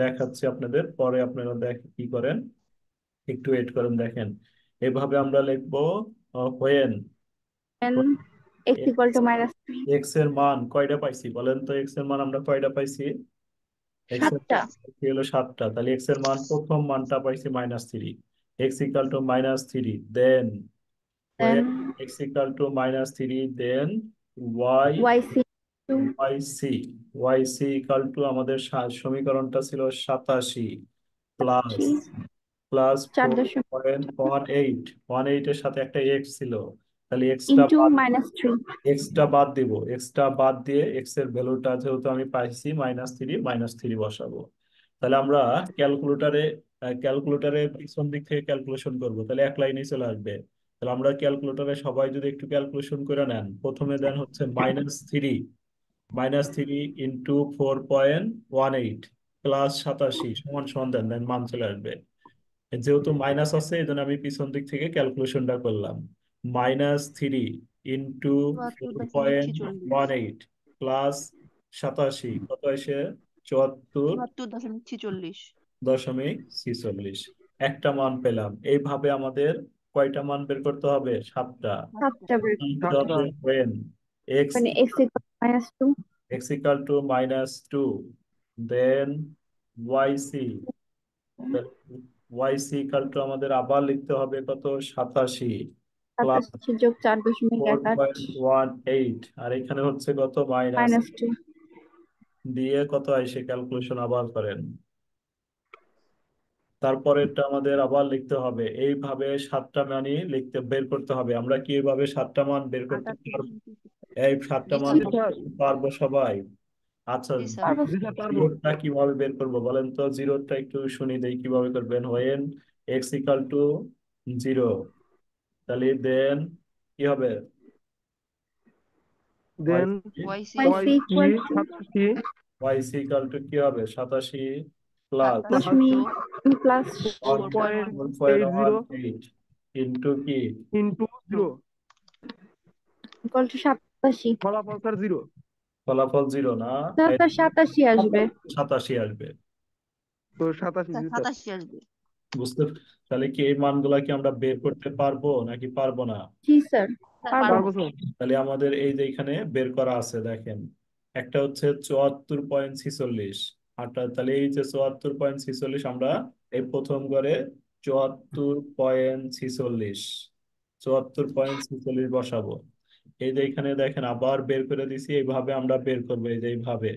দেখাচ্ছি আপনাদের, পরে আপনারা দেখ কি করেন, একটু ওয়েট করেন। দেখেন এভাবে আমরা লিখবো when n x equal to -3 x এর মান কয়টা পাইছি বলেন তো? এক্স এর মান আমরা কয়টা পাইছি? এক্স এর 7টা। মান হলো 7টা। তাহলে এক্স এর মান প্রথম মানটা পাইছি -3, X equal to -3, then then X equal to -3, then Y y c to Y C. Y C equal to আমাদের সমীকরণটা ছিল 87 প্লাস 4 4.18 এর সাথে একটা এক্স ছিল। তাহলে into -3 এক্সটা বাদ দিব, এক্সটা বাদ দিয়ে এক্স এর ভ্যালুটা যেহেতু আমি পাইছি -3 বসাবো। তাহলে আমরা ক্যালকুলেটারে ক্যালকুলেটারে পিছন দিক থেকে ক্যালকুলেশন করব, তাহলে এক লাইনে চলে আসবে। তাহলে আমরা ক্যালকুলেটারে সবাই যদি একটু ক্যালকুলেশন করে নেন, প্রথমে দেন হচ্ছে -3 ইন্টু 4.18 প্লাস 87 সমান সমান দেন, দেন মান চলে আসবে। যেহেতু মাইনাস আছে এই জন্য আমি পিছন দিক থেকে ক্যালকুলেশনটা করলাম। -3 ইন্টু 4.18 প্লাস 87 কত আসে? 74.46। 74.46। একটা মান পেলাম। এইভাবে আমাদের কয়টা মান বের করতে হবে? 7টা। 7টা বের when x মানে x equal to -2 equal to -2, then yc yc equal to আমাদের আবার লিখতে হবে কত? 87 প্লাস 87 যোগ 4.18 4.18 আর এখানে হচ্ছে কত? মাইনাস -2 দিয়ে কত আসে? ক্যালকুলেশন আবার করেন। তারপরেরটা আমাদের আবার লিখতে হবে। এইভাবে 7টা মানই বের করতে হবে। আমরা কি এইভাবে 7টা মান বের করতে পারবো? এই 7টা মান জি স্যার। পারবো সবাই? আচ্ছা, জি স্যার। জি স্যার, পারবো। জিরোটা কিভাবে বের করবো বলেন তো? জিরোটা একটু শুনি দেই কিভাবে করবেন। হোয়েন এক্স ইকাল টু 0, তাহলে দেন কি হবে? দেন YC y c equal to 87 Owaisi equal two কি হবে? 87 প্লাস 87 plus 4.80 ইন্টু কি ইন্টু 0। equal to 87 ফলাফল স্যার 0। ফলাফল 0 না, তাহলে তো 87 আসবে। 87 আসবে। তো 87 জি স্যার। 87 আসবে। বুঝতে? তাহলে কি এই মানগুলা কি আমরা বের করতে পারবো নাকি পারবো না? জি স্যার পারবো। পারবো স্যার। তাহলে আমাদের এই যে এখানে বের করা আছে দেখেন, একটা হচ্ছে 74.46 আটটা। তাহলে এই যে 74.46 আমরা এই প্রথম ঘরে 74.46 বসাবো। এই যে এখানে দেখেন আবার বের করে দিছি, এইভাবে আমরা বের করবো, এই যে এইভাবে,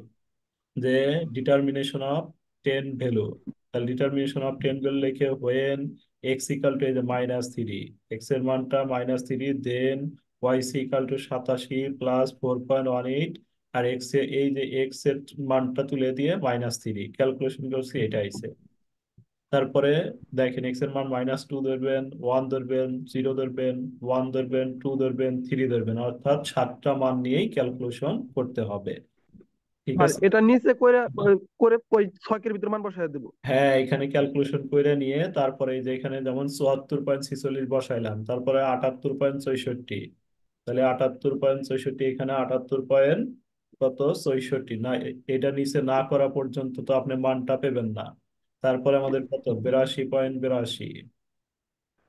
যে ডিটারমিনেশন অফ 10 ভ্যালু। তাহলে ডিটারমিনেশন অফ 10 ভ্যালু লিখে হোয়েন এক্স ইকাল টু এই যে -3, এক্স এর মানটা -3, then y equal to 87 plus 4.18, আর এক্স এর এই যে এক্স এর মানটা তুলে দিয়ে -3 ক্যালকুলেশন করছি, এটা আইছে। তারপরে দেখেন এক্স এর মান -2 ধরবেন, 1 ধরবেন, 0 ধরবেন, 1 ধরবেন, 2 ধরবেন, 3 ধরবেন, অর্থাৎ 7টা মান নিয়েই ক্যালকুলেশন করতে হবে। ঠিক আর আছে। এটা নিচে করে করে ওই ছকের ভিতর মান বসায় দেবো। হ্যাঁ, এখানে ক্যালকুলেশন করে নিয়ে তারপরে এই যে এখানে যেমন 74.46 বসাইলাম, তারপরে 78.64, তাহলে 78.64, এখানে 78 কত 64 না, এটা নিচে না করা পর্যন্ত তো আপনি মানটা পেবেন না। তারপরে আমাদের কত 82.82,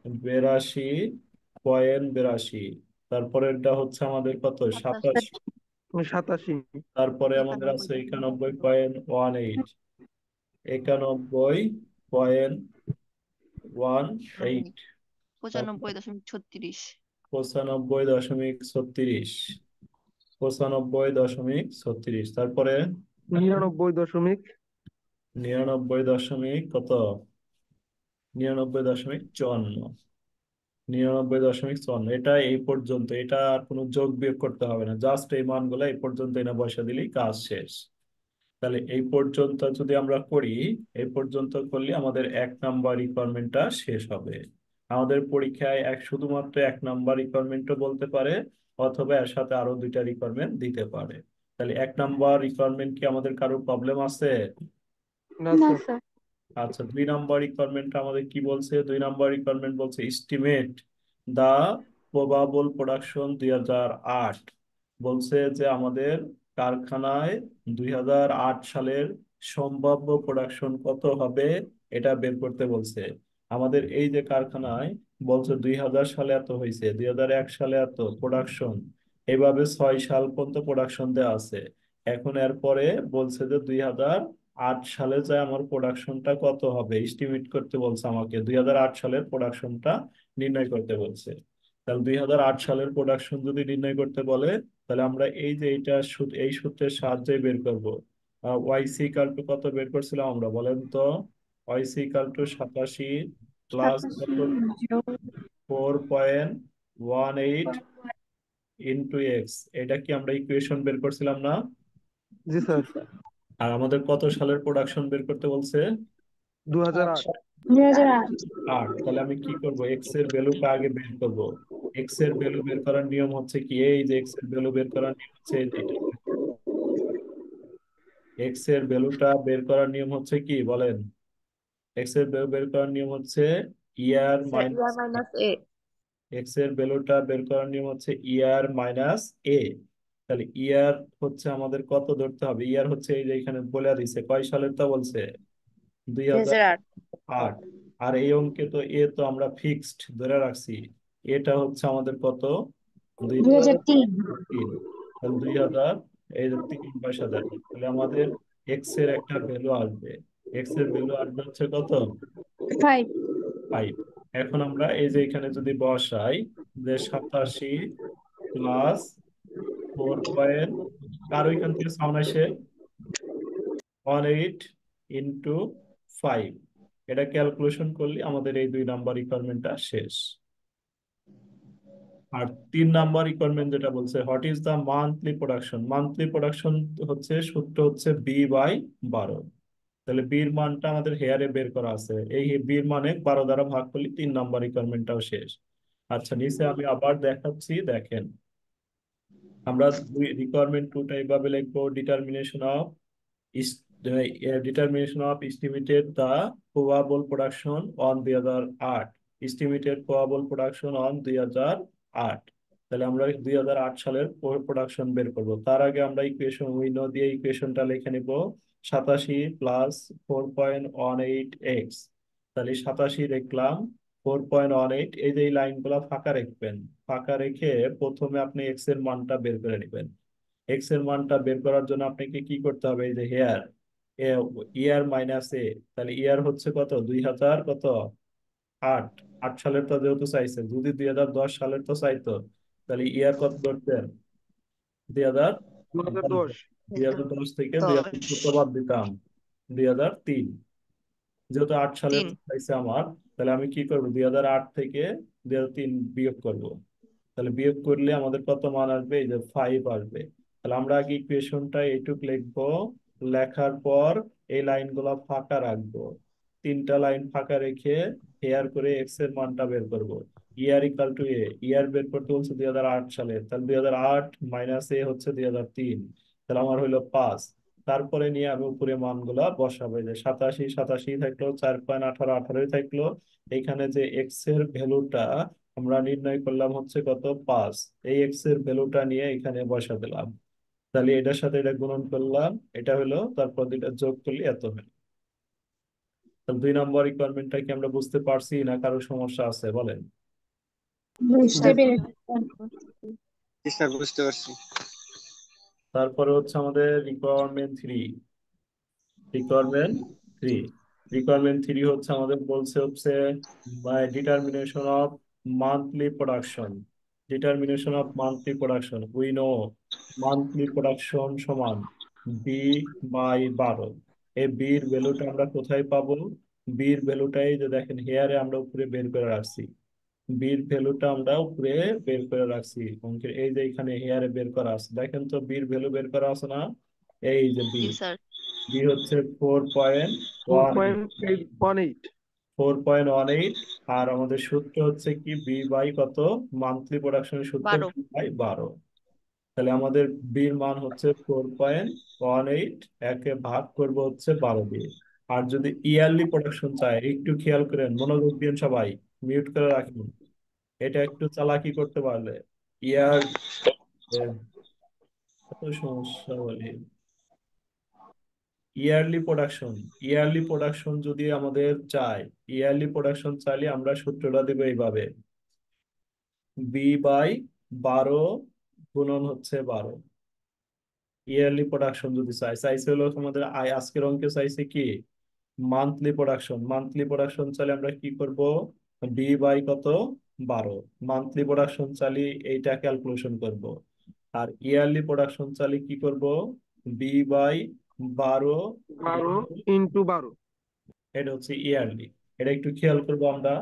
82.82, তারপরে এটা হচ্ছে আমাদের কত 27, 87। তারপরে আমাদের আছে 91.18, 91.18, 95.36। 95.36, 95.36, তারপরে 99 দশমিক 99 কত 99.54, 99.54, এটা এই পর্যন্ত, এটা আর কোনো যোগ বিয়োগ করতে হবে না, জাস্ট এই মানগুলো এই পর্যন্ত এনে বসা দিলেই কাজ শেষ। তাহলে এই পর্যন্ত যদি আমরা করি, এই পর্যন্ত করলে আমাদের 1 নাম্বার রিকোয়ারমেন্টটা শেষ হবে। আমাদের পরীক্ষায় শুধুমাত্র 1 নাম্বার রিকোয়ারমেন্টও বলতে পারে, অথবা এর সাথে আরো 2টা রিকোয়ারমেন্ট দিতে পারে। তাহলে 1 নাম্বার রিকোয়ারমেন্ট কি আমাদের কারো প্রবলেম আছে? না না স্যার। স্যার। আচ্ছা, 2 নাম্বার রিকোয়ারমেন্ট আমাদের কি বলছে? 2 নাম্বার রিকোয়ারমেন্ট বলছে এস্টিমেট দা প্রবাবল প্রোডাকশন 2008, বলছে যে আমাদের কারখানায় 2008 সালের সম্ভাব্য প্রোডাকশন কত হবে, এটা বের করতে বলছে। আমাদের এই যে কারখানায় বলছে 2000 সালে এত হয়েছে, 2001 সালে এত প্রোডাকশন, এইভাবে 6 সাল পর্যন্ত প্রোডাকশন দেওয়া আছে। এখন এরপরে বলছে যে 2008 সালে যায় আমার প্রোডাকশনটা কত হবে এস্টিমেট করতে বলছে, আমাকে 2008 সালের প্রোডাকশনটা নির্ণয় করতে বলছে। তাহলে 2008 সালের প্রোডাকশন যদি নির্ণয় করতে বলে, তাহলে আমরা এই যে এইটা এই সূত্রের সাহায্যে বের করব। ওয়াইসি ইকাল টু কত বের করছিলাম আমরা, বলেন তো? ওয়াইসি ইকাল টু 87 প্লাস 87 কত যোগ 4.18 ইন্টু এক্স, এটা কি আমরা ইকুয়েশন বের করছিলাম না? জি স্যার। আর আমাদের কত সালের প্রোডাকশন বের করতে বলছে? 2008। 2008। 8। তাহলে আমি কি করব, এক্স এর ভ্যালুটা আগে বের করব। এক্স এর ভ্যালু বের করার নিয়ম হচ্ছে কি, এই যে এক্স এর ভ্যালু বের করার নিয়ম হচ্ছে এটা। এক্স এর ভ্যালুটা বের করার নিয়ম হচ্ছে কি বলেন? এক্স এর ভ্যালু বের করার নিয়ম হচ্ছে ইয়ার স্যার মাইনাস, ইয়ার মাইনাস এ। এক্স এর ভ্যালুটা বের করার নিয়ম হচ্ছে ইয়ার মাইনাস এ। তাহলে ইয়ার হচ্ছে আমাদের কত ধরতে হবে, ইয়ার হচ্ছে এই যে এখানে বলে দিছে কয় সালের তা বলছে, 2008। 2008। আর এই অঙ্কে তো এ তো আমরা ফিক্সড ধরে রাখছি, এটা হচ্ছে আমাদের কত 2003। 2003। তাহলে 2000, এই যে 3 পয়সা দেয়, তাহলে আমাদের এক্স এর একটা ভ্যালু আসবে, এক্স এর ভ্যালু আসবে হচ্ছে কত 5। 5। এখন আমরা এই যে এখানে যদি বসাই যে 87 প্লাস 4. কার ওইখান থেকে সাউন্ড আসে 18 ইন্টু 5, এটা ক্যালকুলেশন করলে আমাদের এই 2 নাম্বার রিকোয়ারমেন্টটা শেষ। আর 3 নাম্বার রিকোয়ারমেন্ট যেটা বলছে what is the monthly production, monthly production হচ্ছে সূত্র হচ্ছে b/12। তাহলে বির মানটা আমাদের হেয়ারে বের করা আছে, এই বির মানে 12 দ্বারা ভাগ করলে 3 নাম্বার রিকোয়ারমেন্টটাও শেষ। আচ্ছা, নিচে আমি আবার দেখাচ্ছি, দেখেন আমরা রিকোয়ারমেন্ট 2টা এইভাবে লিখবো, determination of estimated the probable production on 2008, estimated probable production on 2008। তাহলে আমরা 2008 সালের প্রোডাকশন বের করব, তার আগে আমরা ইকুয়েশন উইনো দিয়ে ইকুয়েশনটা লিখে নিব 87 প্লাস 4.18 এক্স। তাহলে 87 লিখলাম, 4.18, এই যে লাইনগুলো ফাঁকা রাখবেন, ফাঁকা রেখে প্রথমে আপনি এক্স এর মানটা বের করে নেবেন। এক্স এর মানটা বের করার জন্য আপনাকে কি করতে হবে, এই যে হেয়ার ইয়ার মাইনাস এ, তাহলে ইয়ার হচ্ছে কত 2000 কত 8, 8 সালের তো যেহেতু চাইছে, যদি 2010 সালের তো চাইতো, তাহলে ইয়ার কত করতেন? 2010। 2010। 2010 থেকে 10 2014 বাদ দিতাম, 2003। যেহেতু 8 সালে 3 চাইছে আমার, তাহলে আমি কি করবো? 2008 থেকে 2003 বিয়োগ করব। তাহলে বিয়োগ করলে আমাদের কত মান আসবে? এই যে 5 আসবে। তাহলে আমরা আগে ইকুয়েশনটা এইটুক লিখবো, লেখার পর এই লাইনগুলো ফাঁকা রাখবো, 3টা লাইন ফাঁকা রেখে হেয়ার করে এক্স এর মানটা বের করব। ইয়ার ইকাল টু এ, ইয়ার বের করতে বলছে 2008 সালে, তাহলে 2008 মাইনাস এ হচ্ছে 2003, তাহলে আমার হইলো 5। তারপরে নিয়ে আমি উপরে মানগুলা বসাবো, এই যে 87 87 থাকলো, 4.18 18 থাকলো। এখানে যে এক্স এর ভ্যালুটা আমরা নির্ণয় করলাম হচ্ছে কত? 5। এই এক্স এর ভ্যালুটা নিয়ে এখানে বসা দিলাম। তাহলে এটার সাথে এটা গুণন করলাম, এটা হলো, তারপর দুইটা যোগ করলে এত হলো। তাহলে 2 নম্বর রিকোয়ারমেন্টটা কি আমরা বুঝতে পারছি, না কারো সমস্যা আছে বলেন? বুঝতে পেরেছি। জি স্যার, বুঝতে পারছি। তারপরে হচ্ছে আমাদের রিকোয়ারমেন্ট 3। রিকোয়ারমেন্ট 3 রিকোয়ারমেন্ট 3 হচ্ছে আমাদের বলছে হচ্ছে determination of monthly production. Determination of monthly production, we know monthly production সমান B/12। এই বির ভ্যালুটা আমরা কোথায় পাবো? বির ভ্যালুটাই যে দেখেন হেয়ারে আমরা উপরে বের করে রাখছি, বির ভ্যালুটা আমরা উপরে বের করে রাখছি অঙ্কের, এই যে এখানে হেয়ারে বের করা আছে, দেখেন তো বির ভ্যালু বের করা আছে না? এই যে বি, জি স্যার বি হচ্ছে 4.18। 4.818। 4.18। আর আমাদের সূত্র হচ্ছে কি? বি বাই কত? মান্থলি প্রোডাকশনের সূত্র 12 B/12। তাহলে আমাদের বির মান হচ্ছে 4.18, একে ভাগ করব হচ্ছে 12 দিয়ে। আর যদি ইয়ারলি প্রোডাকশন চাই, একটু খেয়াল করেন, মনোযোগ দিন সবাই, মিউট করে রাখুন, এটা একটু চালাকি করতে পারলে ইয়ার এত সমস্যা বলি। ইয়ারলি প্রোডাকশন যদি আমাদের চাই, ইয়ারলি প্রোডাকশন চাইলে আমরা সূত্রটা দেবো এইভাবে, B/12 গুণন হচ্ছে 12। ইয়ারলি প্রোডাকশন যদি চাইছে হলো আমাদের আজকের অঙ্কে চাইছে কি? মান্থলি প্রোডাকশন চাইলে আমরা কি করব? বি বাই কত? 12। মান্থলি প্রোডাকশন চাইলে এইটা ক্যালকুলেশন করব। আর ইয়ারলি প্রোডাকশন চাইলে কি করব? B/12। 12 × 12। এটা হচ্ছে ইয়ারলি। এটা একটু খেয়াল করবো আমরা।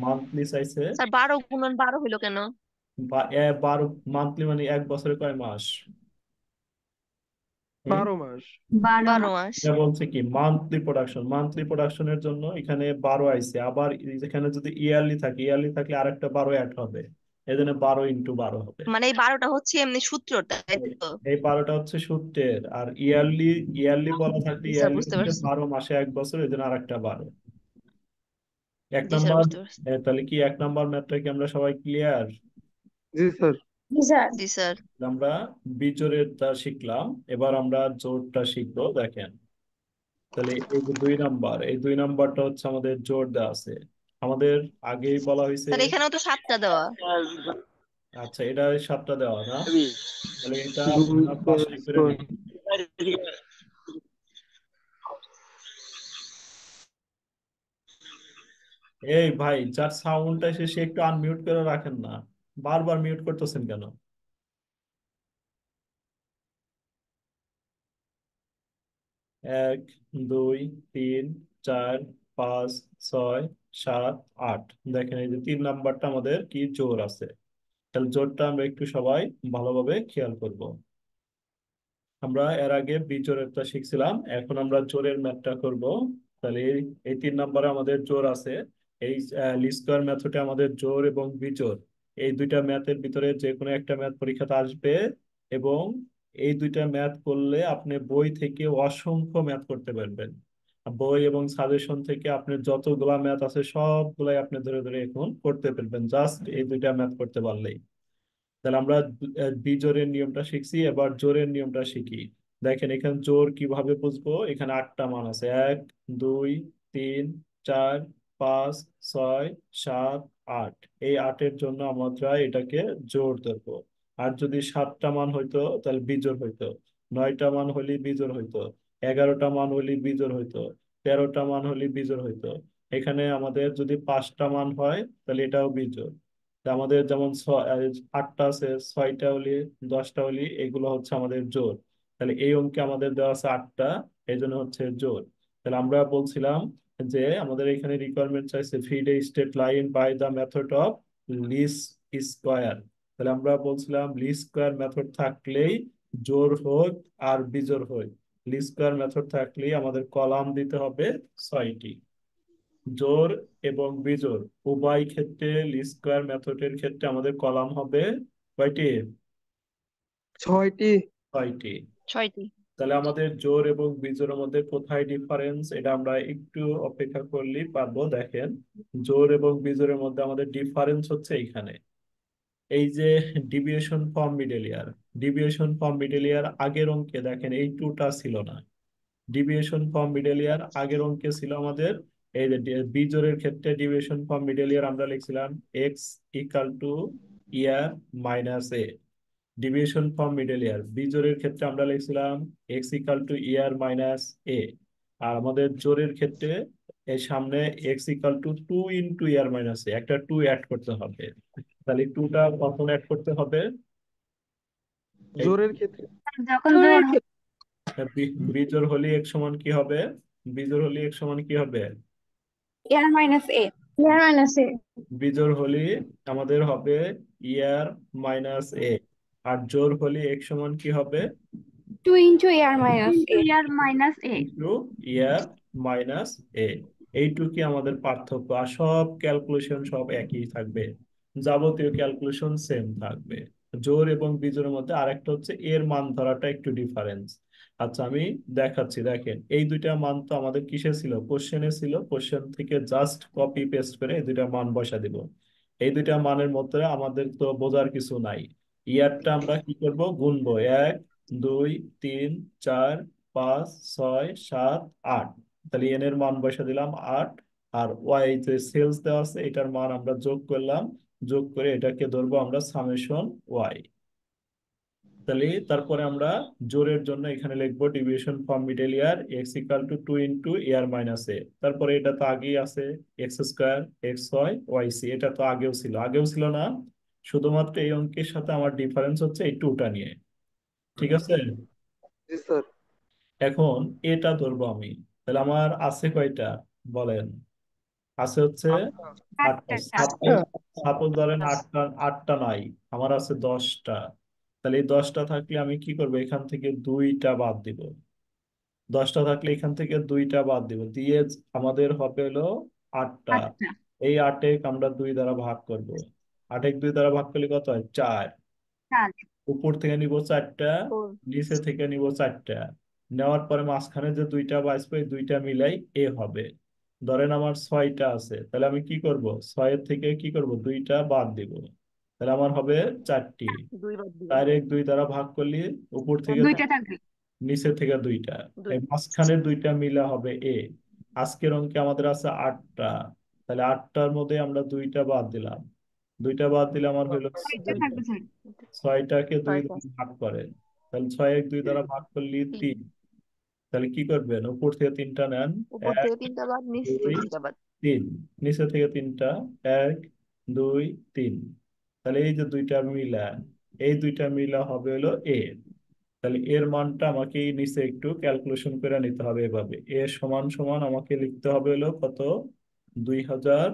মান্থলি চাইছে, স্যার 12 × 12 হলো কেন? 12। মান্থলি মানে এক বছরে কয় মাস? হুম? 12 মাস। 12 12 মাস। মাস এটা বলছে কি? মান্থলি প্রোডাকশনের জন্য এখানে 12 আইছে, আবার যেখানে যদি ইয়ারলি থাকে, ইয়ারলি থাকলে আরেকটা 12 অ্যাড হবে, এই জন্য 12 × 12 হবে। মানে এই 12টা হচ্ছে এমনি সূত্রটা, তাই এই তো? এই 12টা হচ্ছে সূত্রের, আর ইয়ারলি, ইয়ারলি বলা থাকলে জি স্যার ইয়ারলি বুঝতে হচ্ছে পারছি। 12 মাসে এক বছর, এই জন্য আরেকটা 12। এক জি স্যার নাম্বার বুঝতে পারছি। তাহলে কি 1 নম্বর ম্যাথটা কি আমরা সবাই ক্লিয়ার? জি স্যার। জি স্যার। জি স্যার আমরা বিজোড়েরটা শিখলাম, এবার আমরা জোড়টা শিখবো। দেখেন, তাহলে এই যে 2 নাম্বার, এই 2 নাম্বারটা হচ্ছে আমাদের জোড় দেওয়া আছে, আমাদের আগেই বলা হয়েছে। স্যার এখানেও তো 7টা দেওয়া। আচ্ছা, এটা 7টা দেওয়া না? তাহলে এটা 2 আমরা 5টা করে 6 নিই। এই ভাই, যার সাউন্ডটা এসে সে একটু আনমিউট করে রাখেন না, বারবার মিউট করতেছেন কেন? 1 2 3 4 5 6 7 8। দেখেন এই যে 3 নাম্বারটা আমাদের কি জোড় আছে, তাহলে জোড়টা আমরা একটু সবাই ভালোভাবে খেয়াল করব। আমরা এর আগে বিজোড়েরটা শিখছিলাম, এখন আমরা জোড়ের ম্যাথটা করব। তাহলে এই 3 নাম্বারে আমাদের জোড় আছে। এই লিস্ট স্কয়ার মেথডে আমাদের জোড় এবং বিজোড়, এই দুইটা ম্যাথের ভিতরে যে কোনো একটা ম্যাথ পরীক্ষাতে আসবে। এবং এই দুইটা ম্যাথ করলে আপনি বই থেকে অসংখ্য ম্যাথ করতে পারবেন। বই এবং সাজেশন থেকে আপনি যতগুলা ম্যাথ আছে সবগুলাই আপনি ধরে ধরে এখন করতে পারবেন, জাস্ট এই দুইটা ম্যাথ করতে পারলেই। তাহলে আমরা বিজোড়ের নিয়মটা শিখছি, এবার জোড়ের নিয়মটা শিখি। দেখেন এখানে জোড় কিভাবে বুঝবো, এখানে 8টা মান আছে, 1 2 3 4 5 6 7 8। এই 8-এর জন্য আমরা এটাকে জোড় ধরবো। আর যদি 7টা মান হইতো তাহলে বিজোড় হইতো, 9টা মান হলে বিজোড় হইতো, 11টা মান হলে বিজোড় হইতো, 13টা মান হলে বিজোড় হইতো। এখানে আমাদের যদি 5টা মান হয় তাহলে এটাও বিজোড়। তা আমাদের যেমন 8টা আছে, 6টা হলি, 10টা হলি, এগুলো হচ্ছে আমাদের জোড়। তাহলে এই অঙ্কে আমাদের দেওয়া আছে 8টা, এই জন্য হচ্ছে জোড়। তাহলে আমরা বলছিলাম যে আমাদের এখানে রিকোয়ারমেন্ট চাইছে fit a straight line by the method of least square. তাহলে আমরা বলছিলাম লিস্ট স্কোয়ার মেথড থাকলেই জোড় হোক আর বিজোড় হোক, লিস্ট স্কোয়ার মেথড থাকলেই আমাদের কলাম দিতে হবে 6টি। জোড় এবং বিজোড় উভয় ক্ষেত্রে লিস্ট স্কোয়ার মেথডের ক্ষেত্রে আমাদের কলাম হবে কয়টি? 6টি। 6টি। 6টি। তাহলে আমাদের জোড় এবং বিজোড়ের মধ্যে কোথায় ডিফারেন্স, এটা আমরা একটু অপেক্ষা করলেই পারবো। দেখেন, জোড় এবং বিজোড়ের মধ্যে আমাদের ডিফারেন্স হচ্ছে এইখানে। এই যে deviation from middle year, deviation from middle ইয়ার আগের অঙ্কে দেখেন এই টুটা ছিল না। ডিভিয়েশন ফ্রম মিডল ইয়ার আগের অঙ্কে ছিল আমাদের এই যে বিজোড়ের ক্ষেত্রে ডিভিয়েশন ফ্রম মিডল ইয়ার আমরা লিখছিলাম x equal to year minus a. Deviation from middle year বিজোড়ের ক্ষেত্রে আমরা লিখছিলাম x equal to year minus a. আর আমাদের জোড়ের ক্ষেত্রে এর সামনে x equal to 2 × year minus a, একটা 2 অ্যাড করতে হবে। তাহলে 2টা কখন অ্যাড করতে হবে? এই জোরের ক্ষেত্রে। যখন জোর হয় বিজোড় হলে এক সমান কি হবে? বিজোড় হলে এক সমান কি হবে? ইয়ার মাইনাস এ, ইয়ার মাইনাস এ, বিজোড় হলে আমাদের হবে ইয়ার মাইনাস এ। আর জোড় হলে এক সমান কি হবে? 2 × year minus a, year minus a. Into year minus a. এইটুকি আমাদের পার্থক্য, আর সব ক্যালকুলেশন সব একই থাকবে, যাবতীয় ক্যালকুলেশন সেম থাকবে। জোড় এবং বিজোড়ের মধ্যে আরেকটা হচ্ছে এর মান ধরাটা একটু ডিফারেন্স। আচ্ছা আমি দেখাচ্ছি, দেখেন এই দুইটা মান তো আমাদের কিসে ছিল? কোশ্চেনে ছিল। কোশ্চেন থেকে জাস্ট কপি পেস্ট করে এই দুইটা মান বসা দিব। এই দুইটা মানের মধ্যে আমাদের তো বোঝার কিছু নাই। ইয়ারটা আমরা কি করব? গুনবো, 1 2 3 4 5 6 7 8। তাহলে এন এর মান বসে দিলাম 8। আর ওয়াই যে সেলস দেওয়া আছে এটার মান আমরা যোগ করলাম, যোগ করে এটাকে ধরবো আমরা সামেশন ওয়াই। তাহলে তারপরে আমরা জোড়ের জন্য এখানে লিখবো deviation from middle year x equal to 2 × year minus a. তারপরে এটা তো আগেই আছে, x square x y y c, এটা তো আগেও ছিল না। শুধুমাত্র এই অঙ্কের সাথে আমার ডিফারেন্স হচ্ছে এই টুটা নিয়ে। ঠিক আছে, জি স্যার। এখন এটা ধরবো আমি। তাহলে আমার আছে কয়টা বলেন? আছে হচ্ছে 8টা। সাপোজ সাপোজ ধরেন 8টা, 8টা নাই, আমার আছে 10টা। তাহলে এই 10টা থাকলে আমি কি করবো? এখান থেকে 2টা বাদ দিব। 10টা থাকলে এখান থেকে 2টা বাদ দিব, দিয়ে আমাদের হবে হলো 8টা। 8টা। এই 8 আমরা 2 দ্বারা ভাগ করব। 8 2 দ্বারা ভাগ করলে কত হয়? 4। 4। উপর থেকে নিব 4টা, 4। নিচে থেকে নিব 4টা। নেওয়ার পরে মাঝখানে যে 2টা বাঁচবে এই 2টা মিলাই এ হবে। ধরেন আমার 6টা আছে, তাহলে আমি কি করব? 6-এর থেকে কি করব? 2টা বাদ দিব। তাহলে আমার হবে 4টি। 2 বাদ দিবেন। ডাইরেক্ট 2 দ্বারা ভাগ করলে উপর থেকে 2টা থাকবে। নিচে থেকে 2টা, 2। এই মাঝখানের 2টা মিলা হবে এ। আজকের অঙ্কে আমাদের আছে 8টা। তাহলে 8টার মধ্যে আমরা 2টা বাদ দিলাম, 2টা বাদ দিলে আমার হলো 6টা 6টা। থাকবে স্যার। 6টাকে 2 6টা। দ্বারা ভাগ করেন, তাহলে 6 2 দ্বারা ভাগ করলে 3। 3। তাহলে কি করবেন? উপর থেকে 3টা নেন, উপর 1 থেকে 3টা বাদ, নিচ থেকে 2 3টা বাদ। 3। নিচে থেকে 3টা, 1 2 3। তাহলে এই যে 2টা মিলা, এই 2টা মিলা হবে হলো এ। তাহলে এর মানটা আমাকে এই নিচে একটু ক্যালকুলেশন করে নিতে হবে এভাবে। এ সমান সমান আমাকে লিখতে হবে হলো কত? 2000,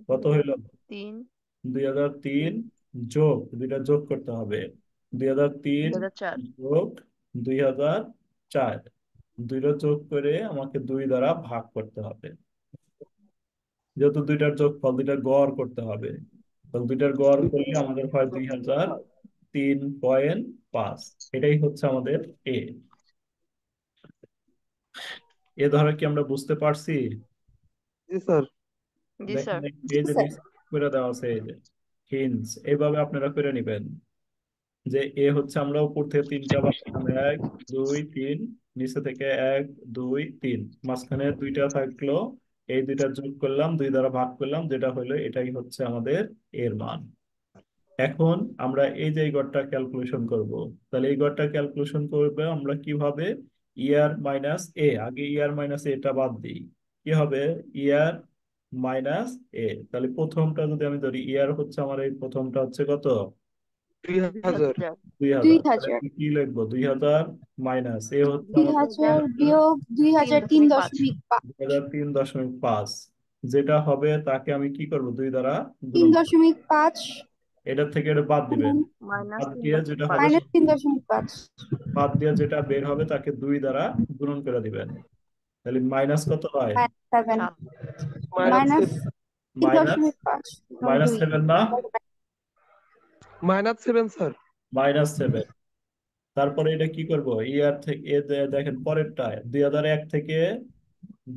কত হইলো? 3। 2003 যোগ 2টা যোগ করতে হবে। 2003 2004। যোগ 2004, 2টা যোগ করে আমাকে 2 দ্বারা ভাগ করতে হবে। যেহেতু 2টার যোগফল, 2টার গড় করতে হবে, তাহলে 2টার গড় করলে আমাদের হয় 2003.5। এটাই হচ্ছে আমাদের এ। এ ধরা কি আমরা বুঝতে পারছি? জি স্যার। জি দেখেন স্যার। এই যে নিচে করে দেওয়া আছে এই যে হিন্টস, এইভাবে আপনারা করে নেবেন যে এ হচ্ছে আমরা উপর থেকে 3টা বানালাম, 1 2 3, নিচে থেকে 1 2 3, মাঝখানে 2টা থাকলো, এই 2টা যোগ করলাম, 2 দ্বারা ভাগ করলাম, যেটা হলো এটাই হচ্ছে আমাদের এর মান। এখন আমরা এই যে এই গড়টা ক্যালকুলেশন করব। তাহলে এই গড়টা ক্যালকুলেশন করবে আমরা কিভাবে? ইয়ার মাইনাস এ, আগে ইয়ার মাইনাস এটা বাদ দিই, কি হবে? ইয়ার মাইনাস এ। তাহলে প্রথমটা যদি আমি ধরি, ইয়ার হচ্ছে আমার এই প্রথমটা হচ্ছে কত? 2000 দুই 2000। তাহলে হাজার আমি কি লিখবো? 2000 মাইনাস এ হচ্ছে দুই আমাদের হাজার বিয়োগ 2003.5 2003.5। যেটা হবে তাকে আমি কি করব? 2 দ্বারা তিন গুণন করব। দশমিক পাঁচ এটার থেকে এটা বাদ দিবেন। মাইনাস বাদ তিন দিয়ে যেটা দশমিক হবে, পাঁচ মাইনাস 3.5 বাদ দিয়ে যেটা বের হবে তাকে 2 দ্বারা গুণন করে দিবেন। তাহলে মাইনাস কত হয়? সেভেন সাত মাইনাস তিন মাইনাস দশমিক পাঁচ মাইনাস দুই 7 না? -7 স্যার। -7। তারপরে এটা কি করব? ইয়ার থেকে দেখেন পরেরটা 2001 থেকে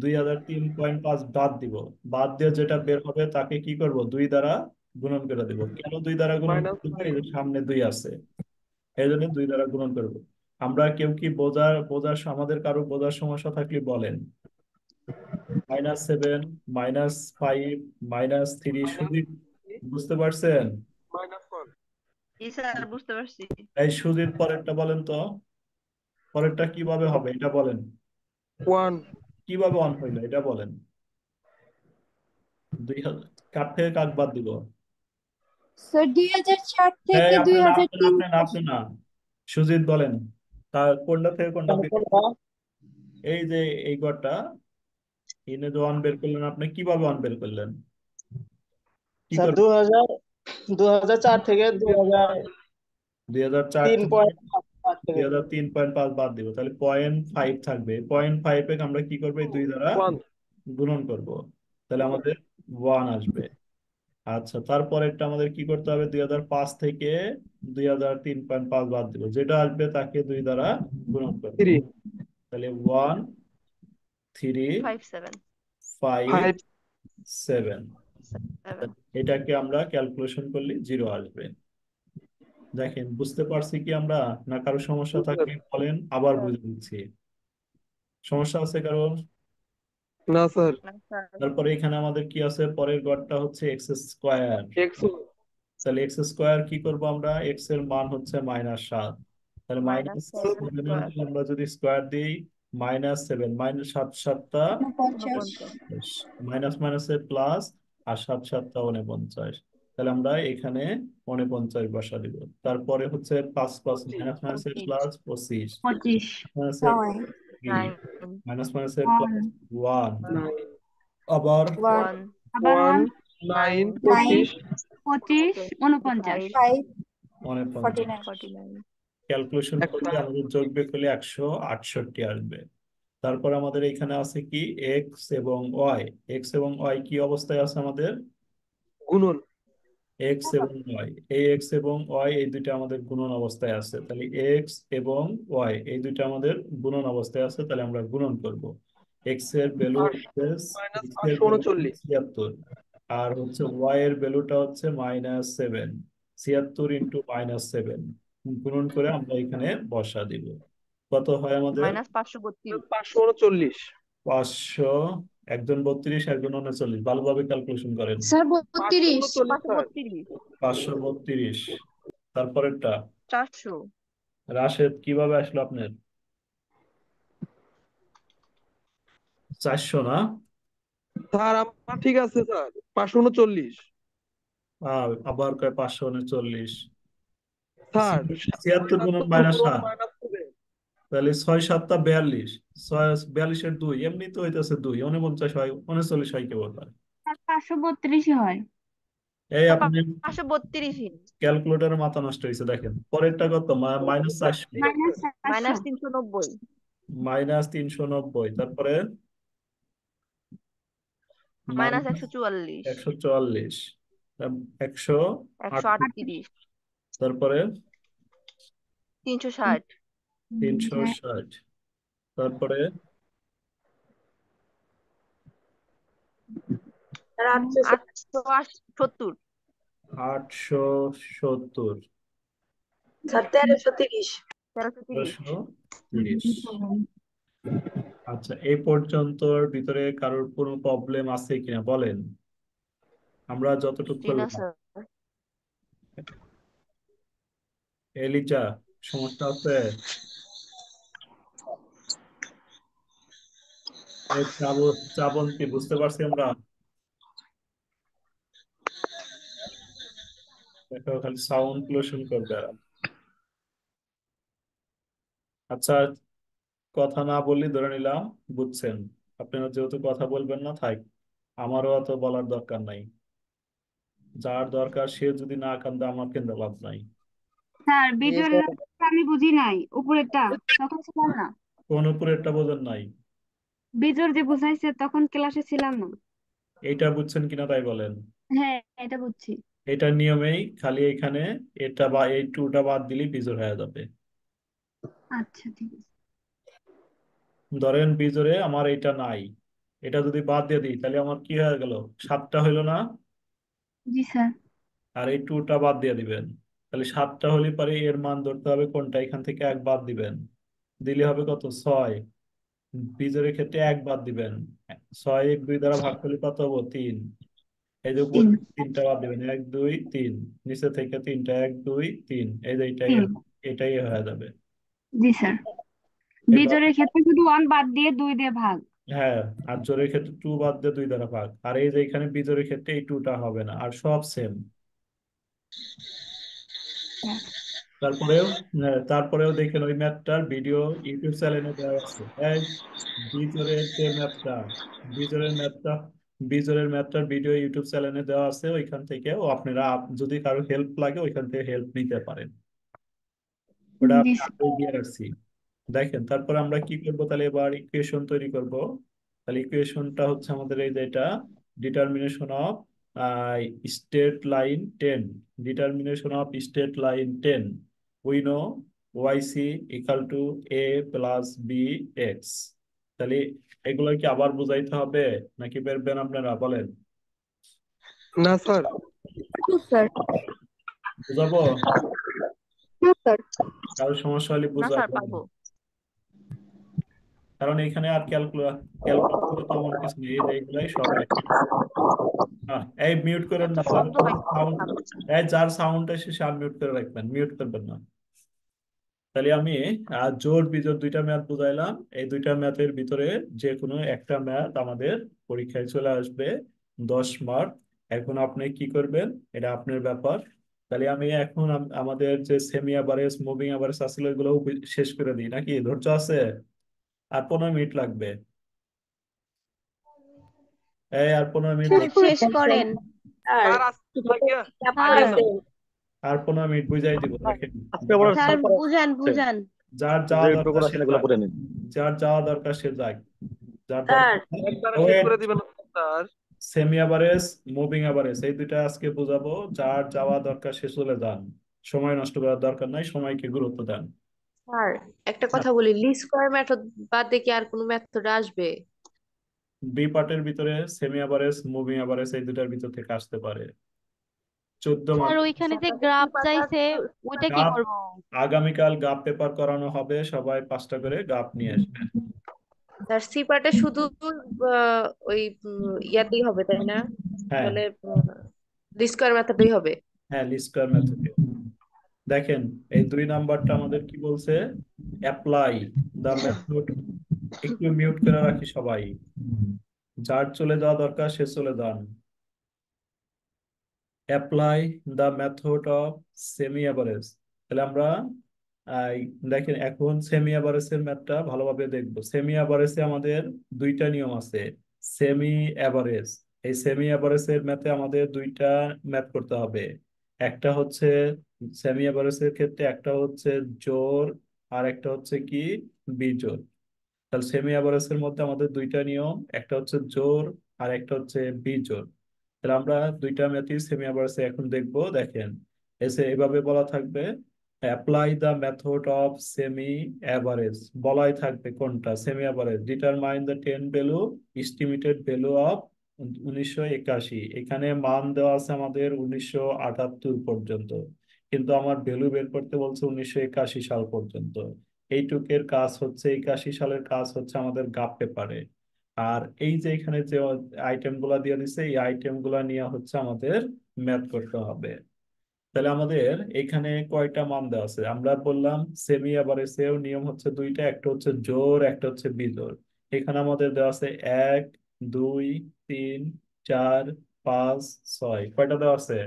2003.5 বাদ দিব। বাদ দিয়ে যেটা বের হবে তাকে কি করব? 2 দ্বারা গুণন করে দিব। কেন 2 দ্বারা গুণন করে দিব? -5 এই যে সামনে 2 আছে, এই জন্য 2 দ্বারা গুণন করব। আমরা কেউ কি আমাদের কারো বোঝার সমস্যা থাকলে বলেন। -7, -5, -3 সুদীপ, বুঝতে পারছেন? -1 জি স্যার বুঝতে পারছি। এই সুদীপ পরেরটা বলেন তো, পরেরটা কিভাবে হবে এটা বলেন। 1 কিভাবে অন হইলো এটা বলেন। 2000 কার থেকে কাক বাদ দিব? স্যার 2004 এই থেকে আপনি দুই না, হাজার আপনি না, তিন আপনি না, আপনি না। সুজিত বলেন। কোনটা থেকে কোনটা বের? এই যে এই ঘরটা এনে যে ওয়ান বের করলেন, আপনি কিভাবে ওয়ান বের করলেন? কি স্যার করবেন? 2004 থেকে 2004 থেকে 2003.5 থেকে 2003.5 বাদ দিব, তাহলে 0.5 থাকবে। 0.5 এ আমরা কি করবো? এই 2 দ্বারা 1 গুণন করব। তাহলে আমাদের 1 আসবে। আচ্ছা, তারপরেরটা আমাদের কি করতে হবে? 2005 থেকে 2003.5 বাদ দিব, যেটা আসবে তাকে 2 দ্বারা গুণন করব। 3 তাহলে 1 3 5 7 5 5 7। 7 এটাকে আমরা ক্যালকুলেশন করলে 0 আসবে। দেখেন বুঝতে পারছি কি আমরা? না কারো সমস্যা থাকলে বলেন, আবার বুঝে দিচ্ছি। সমস্যা আছে কারণ? না স্যার। না স্যার তারপরে এখানে আমাদের কি আছে? পরের ঘরটা হচ্ছে এক্স স্কোয়ার। x তাহলে এক্স স্কোয়ার কি করব আমরা? এক্স এর মান হচ্ছে -7। তাহলে -7 স্কোয়ার -7 আমরা যদি স্কোয়ার দিই, -7, -7 7টা উনপঞ্চাশ 49 মাইনাস মাইনাসে প্লাস, আর 7 7টা 49। তাহলে আমরা এখানে 49 বসা দিব। তারপরে হচ্ছে 5 5 মাইনাস মাইনাসে 25 প্লাস 25, 25 মাইনাসে 9 3, 9 মাইনাস মাইনাসে প্লাস 1 1, 9 আবার 1 আবার 1 9 9 9 25 25 49 5 49। 49 49 ক্যালকুলেশন করলে একটা আমাদের যোগ বিয়োগ করলে 168 আসবে। তারপর আমাদের এখানে আছে কি? এক্স এবং ওয়াই। এক্স এবং ওয়াই কি অবস্থায় আছে আমাদের? গুণন এক্স এবং ওয়াই, এই এক্স এবং ওয়াই এই দুইটা আমাদের গুণন অবস্থায় আছে। তাহলে এক্স এবং ওয়াই এই দুইটা আমাদের গুণন অবস্থায় আছে, তাহলে আমরা গুণন করব। এক্স এর ভ্যালু হচ্ছে এক্স এর ভ্যালু হচ্ছে 539 76, আর হচ্ছে ওয়াই এর ভ্যালুটা হচ্ছে -7। 76 ইন্টু -7 গুণন করে আমরা এখানে বসা দিব। কত হয় আমাদের? -532 539 500। একজন 32, একজন 39, ভালোভাবে ক্যালকুলেশন করেন। Sir 32 539 sir. 532 532। তারপরেরটা 400 রাশেদ কিভাবে আসলো আপনার? 400 না? স্যার আমার ঠিক আছে স্যার 539 আবার কয় 539। স্যার 76 গুণন -7, -7 তাহলে 6 7টা 42, 6 42 এর 2 এমনি তো হইতেছে 2, 49 হয়, 39 হয় কেবল হয়। 532 হয় এই আপনি 532 ক্যালকুলেটরের মাথা নষ্ট হয়েছে। দেখেন পরেরটা কত? -400, -390 -390। তারপরে -144 -144, 108, 138 তারপরে 360 360, তারপরে 870 870, স্যার 1330 1330 1330। আচ্ছা, এই পর্যন্তর ভিতরে কারোর কোনো প্রবলেম আছে কিনা বলেন। আমরা যতটুকু জি না করলাম। স্যার এলিজা, সমস্যা আছে? এই শ্রাবন্তী, বুঝতে পারছি আমরা? দেখো খালি সাউন্ড পলিউশন করবে। আচ্ছা, কথা না বললে ধরে নিলাম বুঝছেন। আপনারা যেহেতু কথা বলবেন না, থাক, আমারও অত বলার দরকার নাই। যার দরকার সে যদি না কান্দে আমার কিন্তু লাভ নাই। স্যার জি বিজয়ের স্যার। লেখাটা আমি বুঝি নাই, উপরেরটা তখন ছিলাম না। কোন উপরেরটা বোঝেন নাই? বিজয় যে বুঝাইছে তখন ক্লাসে ছিলাম না। এইটা বুঝছেন কিনা তাই বলেন। হ্যাঁ, এটা বুঝছি। এটা নিয়মেই খালি এখানে এটা বা এই টুটা বাদ দিলেই বিজোড় হয়ে যাবে। আচ্ছা, ঠিক আছে। ধরেন বিজোড়ে আমার এটা নাই, এটা যদি বাদ দিয়ে দিই তাহলে আমার কি হয়ে গেল? 7টা হইলো না? জি স্যার। আর এই টুটা বাদ দিয়ে দিবেন, তাহলে 7টা হলে পরে এর মান ধরতে হবে কোনটা, এখান থেকে 1 বাদ দিবেন, দিলে হবে কত? 6। বিজোড়ের ক্ষেত্রে 1 বাদ দিবেন, 6 1 2 দ্বারা ভাগ করলে কত হবো? 3। এই যে উপর তিন। থেকে 3টা বাদ দিবেন, 1 2 3, নিচে থেকে 3টা, 1 2 3, এই যে এটাই তিন। এটাই হয়ে যাবে। জি স্যার। এবার বিজয়ের ক্ষেত্রে শুধু 1 বাদ দিয়ে 2 দিয়ে ভাগ। হ্যাঁ, আর জোরের ক্ষেত্রে 2 বাদ দিয়ে 2 দ্বারা ভাগ, আর এই যে এখানে বিজোরের ক্ষেত্রে এই 2টা হবে না, আর সব সেম। হ্যাঁ। তারপরেও দেখেন ওই ম্যাথটার ভিডিও ইউটিউব চ্যানেলে দেওয়া আছে। এই বিজোরের যে ম্যাথটা, বিজোরের ম্যাথটা বিজোরের ম্যাথটার ভিডিও ইউটিউব চ্যানেলে দেওয়া আছে, ওইখান থেকে আপনারা যদি কারো হেল্প লাগে ওইখান থেকে হেল্প নিতে পারেন। ওটা জি আমি স্যার। আগেই দিয়ে রাখছি। দেখেন তারপর আমরা কি করব, তাহলে এবার ইকুয়েশন তৈরি করব। তাহলে ইকুয়েশনটা হচ্ছে আমাদের এই যে এটা, determination of straight line 10, determination of straight line 10, we know YC equal to A plus B X. তাহলে এগুলো কি আবার বুঝাইতে হবে নাকি পারবেন আপনারা বলেন? না স্যার। স্যার। বুঝাবো? স্যার। কারো সমস্যা হলে না স্যার, বুঝাবো। পারবো। কারণ এখানে আর ক্যালকুলেট করে তেমন কিছু নেই, এই যে এগুলাই সব একই। এই মিউট করেন এত না, শব্দ পাইছি সাউন্ড, স্যার। এই যার সাউন্ড এসে সে মিউট করে রাখবেন, মিউট করবেন না। তাহলে আমি জোর বিজোড় দুইটা ম্যাথ বুঝাইলাম। এই দুইটা ম্যাথের ভিতরে যে কোনো একটা ম্যাথ আমাদের পরীক্ষায় চলে আসবে 10 মার্ক। এখন আপনি কি করবেন এটা আপনার ব্যাপার। তাহলে আমি এখন আমাদের যে সেমি অ্যাভারেজ মুভিং অ্যাভারেজ আসলে ওইগুলো শেষ করে দিই নাকি? ধৈর্য আছে? আর 15 মিনিট লাগবে। এই আর 15 মিনিট স্যার লাগবে। শেষ করেন। স্যার স্যার আসতে লাগিয়া চাপ স্যার, পড়াইছে। আর 15 মিনিট বুঝাই দিব, দেখেন। আজকে বড় স্যার সব পড়া বুঝান বুঝান। যার যে যাওয়া একটু দরকার করে সে আসলে এগুলো যাক, পড়ে নিন। যার যাওয়া দরকার সে যাক, যার স্যার দরকার। একবারে শেষ ওয়েট, করে দিবেন না sir. Semi average moving average এই দুইটা আজকে বোঝাবো। যার যাওয়া দরকার সে চলে যান, সময় নষ্ট করার দরকার নাই, সময়কে গুরুত্ব দেন। স্যার একটা কথা বলি, লিস্ট স্কয়ার মেথড বাদ দিয়ে কি আর কোনো মেথড আসবে? বি পার্টের ভিতরে সেমি অ্যাভারেজ মুভিং অ্যাভারেজ এই দুটার ভিতর থেকে আসতে পারে। 14 স্যার মার্ক। ওইখানে যে গ্রাফ চাইছে ওইটা কি গাপ, করব? আগামীকাল গাপ পেপার করানো হবে, সবাই 5টা করে গাপ নিয়ে আসবে। স্যার সি পার্টে শুধু ওই ইয়াতেই হবে তাই না? হ্যাঁ, মানে লিস্ট স্কয়ার মেথডই হবে। হ্যাঁ, লিস্ট স্কয়ার মেথড। দেখেন এই 2 নাম্বারটা আমাদের কি বলছে? Apply the method. একটু মিউট করে রাখি সবাই, যার চলে যাওয়া দরকার সে চলে যান। Apply the method of semi average. তাহলে আমরা আই, দেখেন এখন সেমি অ্যাভারেজের ম্যাথটা ভালোভাবে দেখবো। সেমি অ্যাভারেজে আমাদের দুইটা নিয়ম আছে। সেমি অ্যাভারেজ, এই সেমি অ্যাভারেজের ম্যাথে আমাদের দুইটা ম্যাথ করতে হবে। একটা হচ্ছে সেমি অ্যাভারেজের ক্ষেত্রে একটা হচ্ছে জোড়, আর একটা হচ্ছে কি বিজোড়। তাহলে সেমি অ্যাভারেজের মধ্যে আমাদের দুইটা নিয়ম, একটা হচ্ছে জোড় আর একটা হচ্ছে বিজোড়। তাহলে আমরা দুইটা ম্যাথই সেমি অ্যাভারেজে এখন দেখবো। দেখেন এসে এভাবে বলা থাকবে, apply the method of semi average. বলাই থাকবে কোনটা semi average, determine the 10 value estimated value of 1981। এখানে মান দেওয়া আছে আমাদের 1978 পর্যন্ত, কিন্তু আমার ভ্যালু বের করতে বলছে 1981 সাল পর্যন্ত। এইটুকের কাজ হচ্ছে, 81 সালের কাজ হচ্ছে আমাদের গাপ পেপারে। আর এই যে এখানে যে আইটেম গুলা দিয়ে দিছে এই আইটেম গুলা নিয়ে হচ্ছে আমাদের ম্যাথ করতে হবে। তাহলে আমাদের এখানে কয়টা মান দেওয়া আছে আমরা বললাম? সেমি এভারেজেও নিয়ম হচ্ছে দুইটা, একটা হচ্ছে জোড় একটা হচ্ছে বিজোড়। এখানে আমাদের দেওয়া আছে 1 2 3 4 5 6, কয়টা দেওয়া আছে?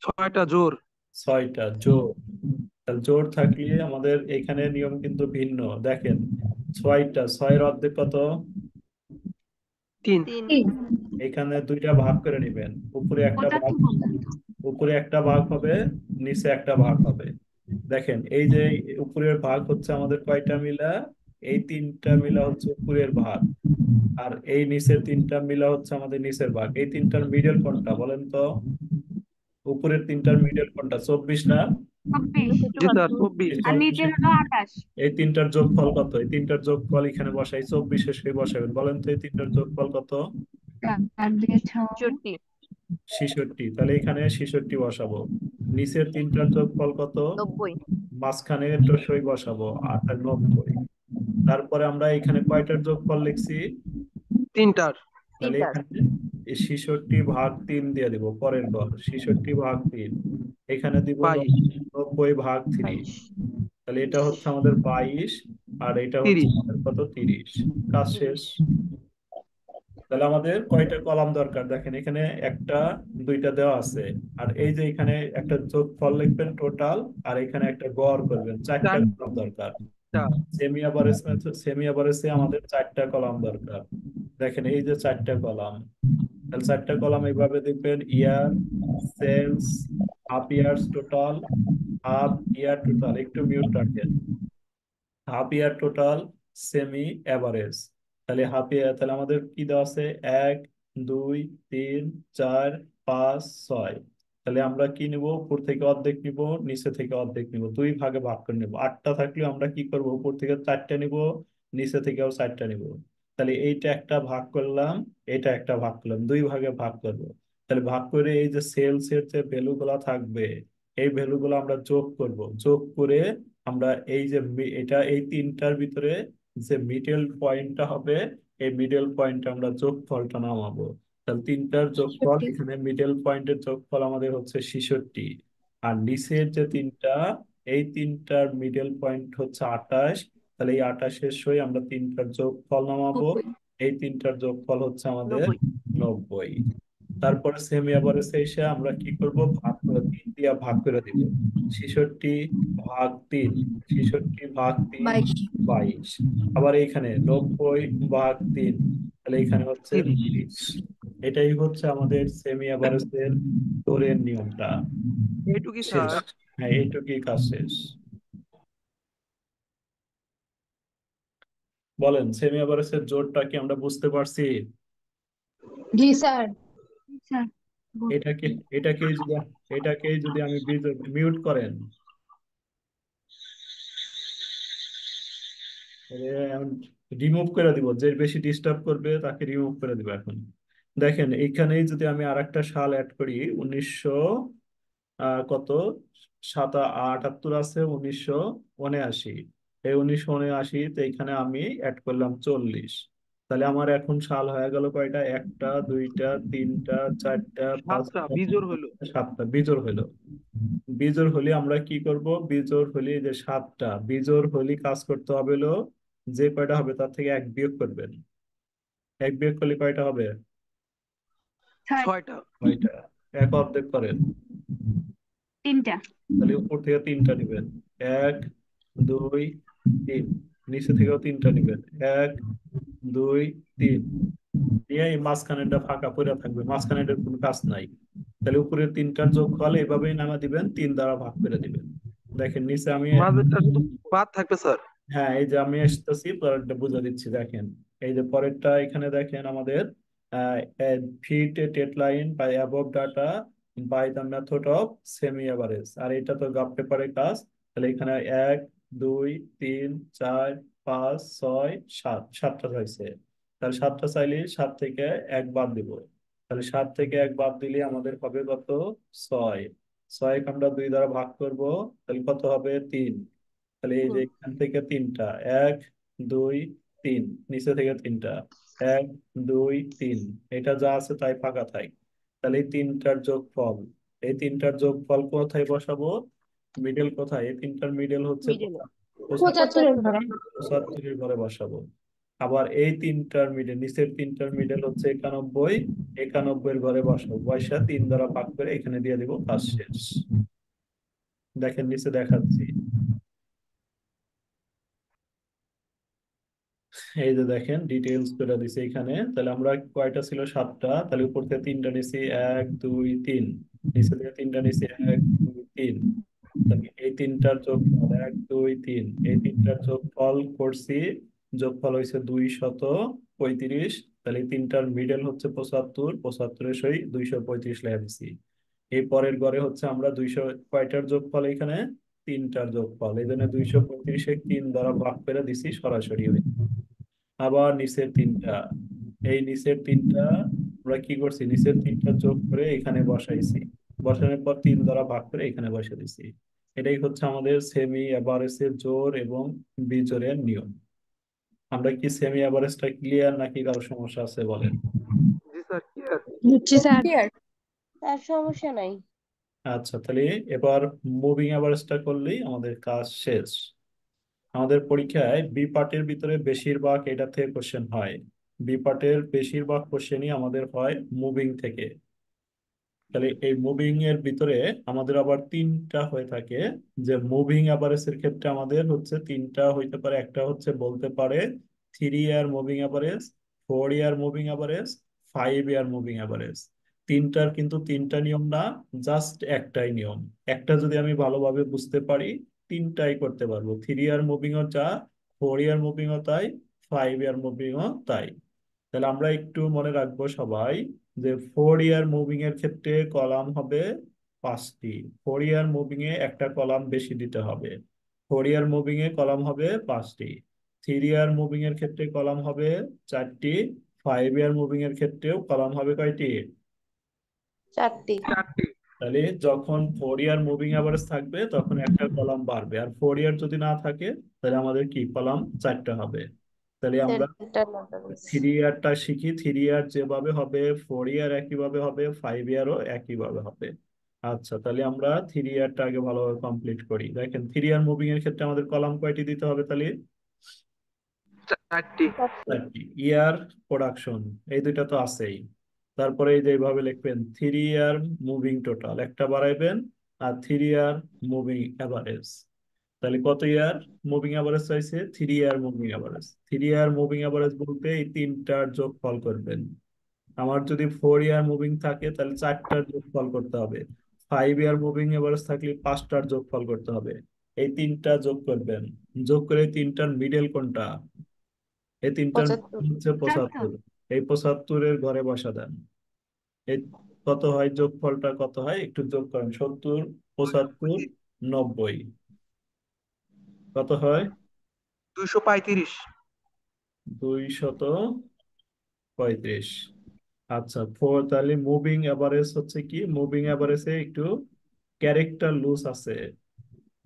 6টা জোর। 6টা জোর। তাহলে জোর থাকলে আমাদের এখানে নিয়ম কিন্তু ভিন্ন। দেখেন 6টা, 6-এর অর্ধেক কত? 3। 3 এখানে 2টা ভাগ করে নেবেন। উপরে একটা ভাগ, পর্যন্ত। উপরে একটা ভাগ হবে, নিচে একটা ভাগ হবে। দেখেন এই যে উপরের ভাগ হচ্ছে আমাদের কয়টা মিলা? এই 3টা মিলা হচ্ছে উপরের ভাগ, আর এই নিচের 3টা মিলা হচ্ছে আমাদের নিচের ভাগ। এই 3টার মিডল কোনটা বলেন তো? উপরের 3টার মিডল কোনটা? 24 না? 24 জি স্যার, 24 24। আর নিচে হলো 28। এই 3টার যোগফল কত? এই 3টার যোগফল এখানে বসাই, 24 সেই বসাবেন। বলেন তো এই 3টার যোগফল কত? 4 দিয়ে 6 64 66। তাহলে এখানে 66 বসাবো। নিচের 3টার যোগফল কত? 90 মাঝখানে তো সই বসাবো, 98। তারপরে আমরা এখানে কয়টার যোগফল লিখছি? 3টার। তাহলে 3টার এখানে 66/3 দিয়ে দিব। পরের ঘর 66/3, এখানে দিব 22। 90/3। 22 তাহলে এটা হচ্ছে আমাদের 22, আর এটা হচ্ছে 30। আমাদের কত? 30। কাজ শেষ। 30 তাহলে আমাদের কয়টা কলাম দরকার? দেখেন এখানে একটা, 2টা দেওয়া আছে, আর এই যে এখানে একটা যোগফল লিখবেন টোটাল, আর এখানে একটা গড় করবেন। 4টা 4টা। কলাম দরকার। সেমি অ্যাভারেজ মেথড, সেমি অ্যাভারেজে আমাদের 4টা কলাম দরকার। দেখেন এই যে 4টা কলাম, তাহলে 4টা কলাম এইভাবে দেখবেন: year, sales, half years total, half year total, একটু মিউট রাখেন, half year total, semi average. তাহলে হাফ ইয়ার, তাহলে আমাদের কি দেওয়া আছে? 1, 2, 3, 4, 5, 6। তাহলে আমরা কি নিব? উপর থেকে অর্ধেক নিব, নিচে থেকে অর্ধেক নিব, 2 ভাগে ভাগ করে নিব। 8টা থাকলে আমরা কি করব? উপর থেকে 4টা নিব, নিচে থেকেও 4টা নিব। তাহলে এইটা একটা ভাগ করলাম, এটা একটা ভাগ করলাম, 2 ভাগে ভাগ করব। তাহলে ভাগ করে এই যে সেলস এর যে ভ্যালু গুলা থাকবে, এই ভ্যালু গুলো আমরা যোগ করব। যোগ করে আমরা এই যে এটা এই 3টার ভিতরে যে মিডল পয়েন্টটা হবে, এই মিডল পয়েন্টে আমরা যোগফলটা নামাবো। তাহলে 3টার যোগফল, 66 এখানে মিডল পয়েন্টের যোগফল আমাদের হচ্ছে 66। আর নিচের যে 3টা, এই 3টার মিডল পয়েন্ট হচ্ছে 28। তাহলে এই 28-এর সই আমরা 3টার যোগফল নামাবো। 90 এই 3টার যোগফল হচ্ছে আমাদের 90 90। তারপরে সেমি অ্যাভারেজে এসে আমরা কি করব? ভাগ করে 3 দিয়ে ভাগ করে দিব। 66/3, 66/3 22 22। আবার এইখানে 90/3, তাহলে এখানে হচ্ছে 30। 30। এটাই হচ্ছে আমাদের সেমি অ্যাভারেজের দৌড়ের নিয়মটা। এইটুকুই শেষ। স্যার। হ্যাঁ, এইটুকুই কাজ শেষ। বলেন সেমি অ্যাভারেজের জোরটা কি আমরা বুঝতে পারছি? জি স্যার। স্যার এটাকে এটাকেই যদি এটাকেই যদি আমি মিউট করেন, রিমুভ করে দিব। যে বেশি ডিস্টার্ব করবে তাকে রিমুভ করে দিব এখন। দেখেন এইখানেই যদি আমি আরেকটা সাল অ্যাড করি, 1900 কত, 78 আছে 1979। এই 1979 তে এখানে আমি অ্যাড করলাম 40। তাহলে আমার এখন সাল হয়ে গেল কয়টা? 1টা, 2টা, 3টা, 4টা, 7টা 5টা, বিজোড় হলো। 7টা বিজোড় হলো। বিজোড় হলে আমরা কি করব? বিজোড় হলে যে 7টা বিজোড় হলে কাজ করতে হবে হলো, যে কয়টা হবে তার থেকে 1 বিয়োগ করবেন। 1 বিয়োগ করলে কয়টা হবে? 6 6টা। কয়টা? 1 অর্ধেক করেন। 3টা তাহলে উপর থেকে 3টা নিবেন। 1, 2, 3। নিচে থেকেও 3টা নিবেন। 1, 2, 3 নিয়ে এই মাঝখানেরটা ফাঁকা পড়ে থাকবে, মাঝখানেরটার কোনো কাজ নাই। তাহলে উপরের 3টার যোগফল এভাবেই নামা দিবেন, 3 দ্বারা ভাগ করে দিবেন। দেখেন নিচে আমি, মাঝেরটা শুধু বাদ থাকবে স্যার। হ্যাঁ এই যে আমি আসতেছি, পরেরটা বুঝা দিচ্ছি। দেখেন এই যে পরেরটা, এখানে দেখেন আমাদের ফিট টেট line by above data by the method of semi average. আর এটা তো গাপ পেপারের কাজ। তাহলে এখানে 1, 2, 3, 4, 5, 6, 7, 7টা হয়েছে। তাহলে 7টা চাইলে 7 থেকে 1 বাদ দিব। তাহলে 7 থেকে 1 বাদ দিলে আমাদের হবে কত? 6। 6 আমরা 2 দ্বারা ভাগ করব, তাহলে কত হবে? 3। তাহলে এই যে 3 এখান থেকে 3টা, 1, 2, 3, নিচে থেকে 3টা, 1, 2, 3, এটা যা আছে তাই ফাঁকা থাক। তাহলে এই 3টার যোগফল, এই 3টার যোগফল কোথায় বসাবো? মিডল কোথায়? এই 3টার মিডল হচ্ছে মিডলে 75 এর ঘরে। 75-এর ঘরে বসাবো। আবার এই তিনটার মিডল, নিচের তিনটার মিডল হচ্ছে 91, 91 এর ঘরে বসাবো, বয়সা 3 দ্বারা ভাগ করে এখানে দিয়ে দিব, কাজ শেষ। দেখেন নিচে দেখাচ্ছি, এই যে দেখেন ডিটেইলস করে দিছে এখানে। তাহলে আমরা কয়টা ছিল, 7টা, তাহলে উপর থেকে 3টা নিছি, 1 2 3, নিচে থেকে 3টা নিছি, 1 2 3। তাহলে এই তিনটার যোগফল 1 2 3, এই তিনটার যোগফল করছি, যোগফল হয়েছে 235। তাহলে এই তিনটার মিডল হচ্ছে 75, 75 সই 235 লেখা দিছি। এই পরের ঘরে হচ্ছে আমরা 200 কয়টার যোগফল, এখানে 3টার যোগফল, এই জন্য 235 3 দ্বারা ভাগ করে দিছি, সরাসরি হয়েছে। আবার নিচের তিনটা, এই নিচের তিনটা আমরা কি করছি, নিচের তিনটা যোগ করে এখানে বসাইছি, বসানোর পর 3 দ্বারা ভাগ করে এখানে বসে দিছি। এটাই হচ্ছে আমাদের সেমি এভারেজের জোড় এবং বিজোড়ের নিয়ম। আমরা কি সেমি এভারেজটা ক্লিয়ার নাকি কারো সমস্যা আছে বলেন? জি স্যার ক্লিয়ার। বুঝছি স্যার। তার সমস্যা নাই। আচ্ছা, তাহলে এবার মুভিং এভারেজটা করলেই আমাদের কাজ শেষ। আমাদের পরীক্ষায় বি পার্টের ভিতরে বেশিরভাগ এটা থেকে কোশ্চেন হয়, বি পার্টের বেশিরভাগ কোশ্চেনই আমাদের হয় মুভিং থেকে। তাহলে এই মুভিং এর ভিতরে আমাদের আবার 3টা হয়ে থাকে, যে মুভিং অ্যাভারেজের ক্ষেত্রে আমাদের হচ্ছে 3টা হইতে পারে। একটা হচ্ছে বলতে পারে 3 ইয়ার মুভিং অ্যাভারেজ, 4 ইয়ার মুভিং অ্যাভারেজ, 5 ইয়ার মুভিং অ্যাভারেজ। তিনটার কিন্তু 3টা নিয়ম না, জাস্ট একটাই নিয়ম। একটা যদি আমি ভালোভাবে বুঝতে পারি, 3টাই করতে পারবো। 3 ইয়ার মুভিংও যা, 4 ইয়ার মুভিংও তাই, 5 ইয়ার মুভিংও তাই। তাহলে আমরা একটু মনে রাখবো সবাই, যে 4 ইয়ার মুভিং এর ক্ষেত্রে কলাম হবে 5টি। 4 ইয়ার মুভিং এ একটা কলাম বেশি দিতে হবে, 4 ইয়ার মুভিং এ কলাম হবে 5টি। 3 ইয়ার মুভিং এর ক্ষেত্রে কলাম হবে 4টি, 5 ইয়ার মুভিং এর ক্ষেত্রেও কলাম হবে কয়টি? 4টি। তাহলে যখন 4 ইয়ার মুভিং অ্যাভারেজ থাকবে তখন একটা কলাম বাড়বে, আর 4 ইয়ার যদি না থাকে তাহলে আমাদের কি কলাম 4টা হবে। তাহলে আমরা সেন্টার ম্যাটারিজ। 3 ইয়ারটা শিখি, 3 ইয়ার যেভাবে হবে 4 ইয়ার একইভাবে হবে, 5 ইয়ারও একইভাবে হবে। আচ্ছা, তাহলে আমরা 3 ইয়ারটা আগে ভালোভাবে কমপ্লিট করি। দেখেন 3 ইয়ার মুভিং এর ক্ষেত্রে আমাদের কলাম কয়টি দিতে হবে তাহলে? 4টি। 4টি। ইয়ার প্রোডাকশন, এই দুইটা তো আছেই। তারপরে এই যে এইভাবে লিখবেন 3 ইয়ার মুভিং টোটাল, একটা বাড়াইবেন, আর 3 ইয়ার মুভিং অ্যাভারেজ। তাহলে কত ইয়ার মুভিং অ্যাভারেজ চাইছে? 3 ইয়ার মুভিং অ্যাভারেজ। 3 ইয়ার মুভিং অ্যাভারেজ বলতে এই তিনটার যোগফল করবেন। আমার যদি 4 ইয়ার মুভিং থাকে তাহলে 4টার যোগফল করতে হবে, 5 ইয়ার মুভিং এভারেজ থাকলে 5টার যোগফল করতে হবে। এই তিনটা যোগ করবেন, যোগ করে এই তিনটার মিডল কোনটা? এই তিনটার 75। middle হচ্ছে 75। এই 75-এর ঘরে বসা দেন। এই কত হয়, যোগফলটা কত হয় একটু যোগ করেন, 70 75 90, কত হয়? 235। 235। আচ্ছা, তাহলে মুভিং এভারেজ হচ্ছে কি, মুভিং এভারেজে একটু ক্যারেক্টার লুজ আছে।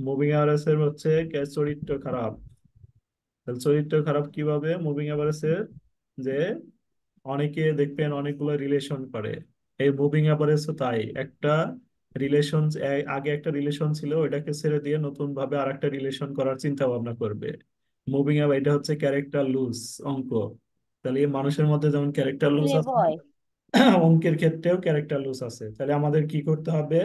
মুভিং এভারেজের হচ্ছে চরিত্র খারাপ। তাহলে চরিত্র খারাপ কিভাবে মুভিং এভারেজের? যে অনেকে দেখবেন অনেকগুলো রিলেশন করে, এই মুভিং এভারেজও তাই। একটা রিলেশন, আগে একটা রিলেশন ছিল, ওইটাকে ছেড়ে দিয়ে নতুন ভাবে আর একটা রিলেশন করার চিন্তা ভাবনা করবে। মুভিং এভার, এটা হচ্ছে ক্যারেক্টার লুজ অঙ্ক। তাহলে এই মানুষের মধ্যে যেমন ক্যারেক্টার লুজ প্লে আছে, বয়। অঙ্কের ক্ষেত্রেও ক্যারেক্টার লুজ আছে। তাহলে আমাদের কি করতে হবে,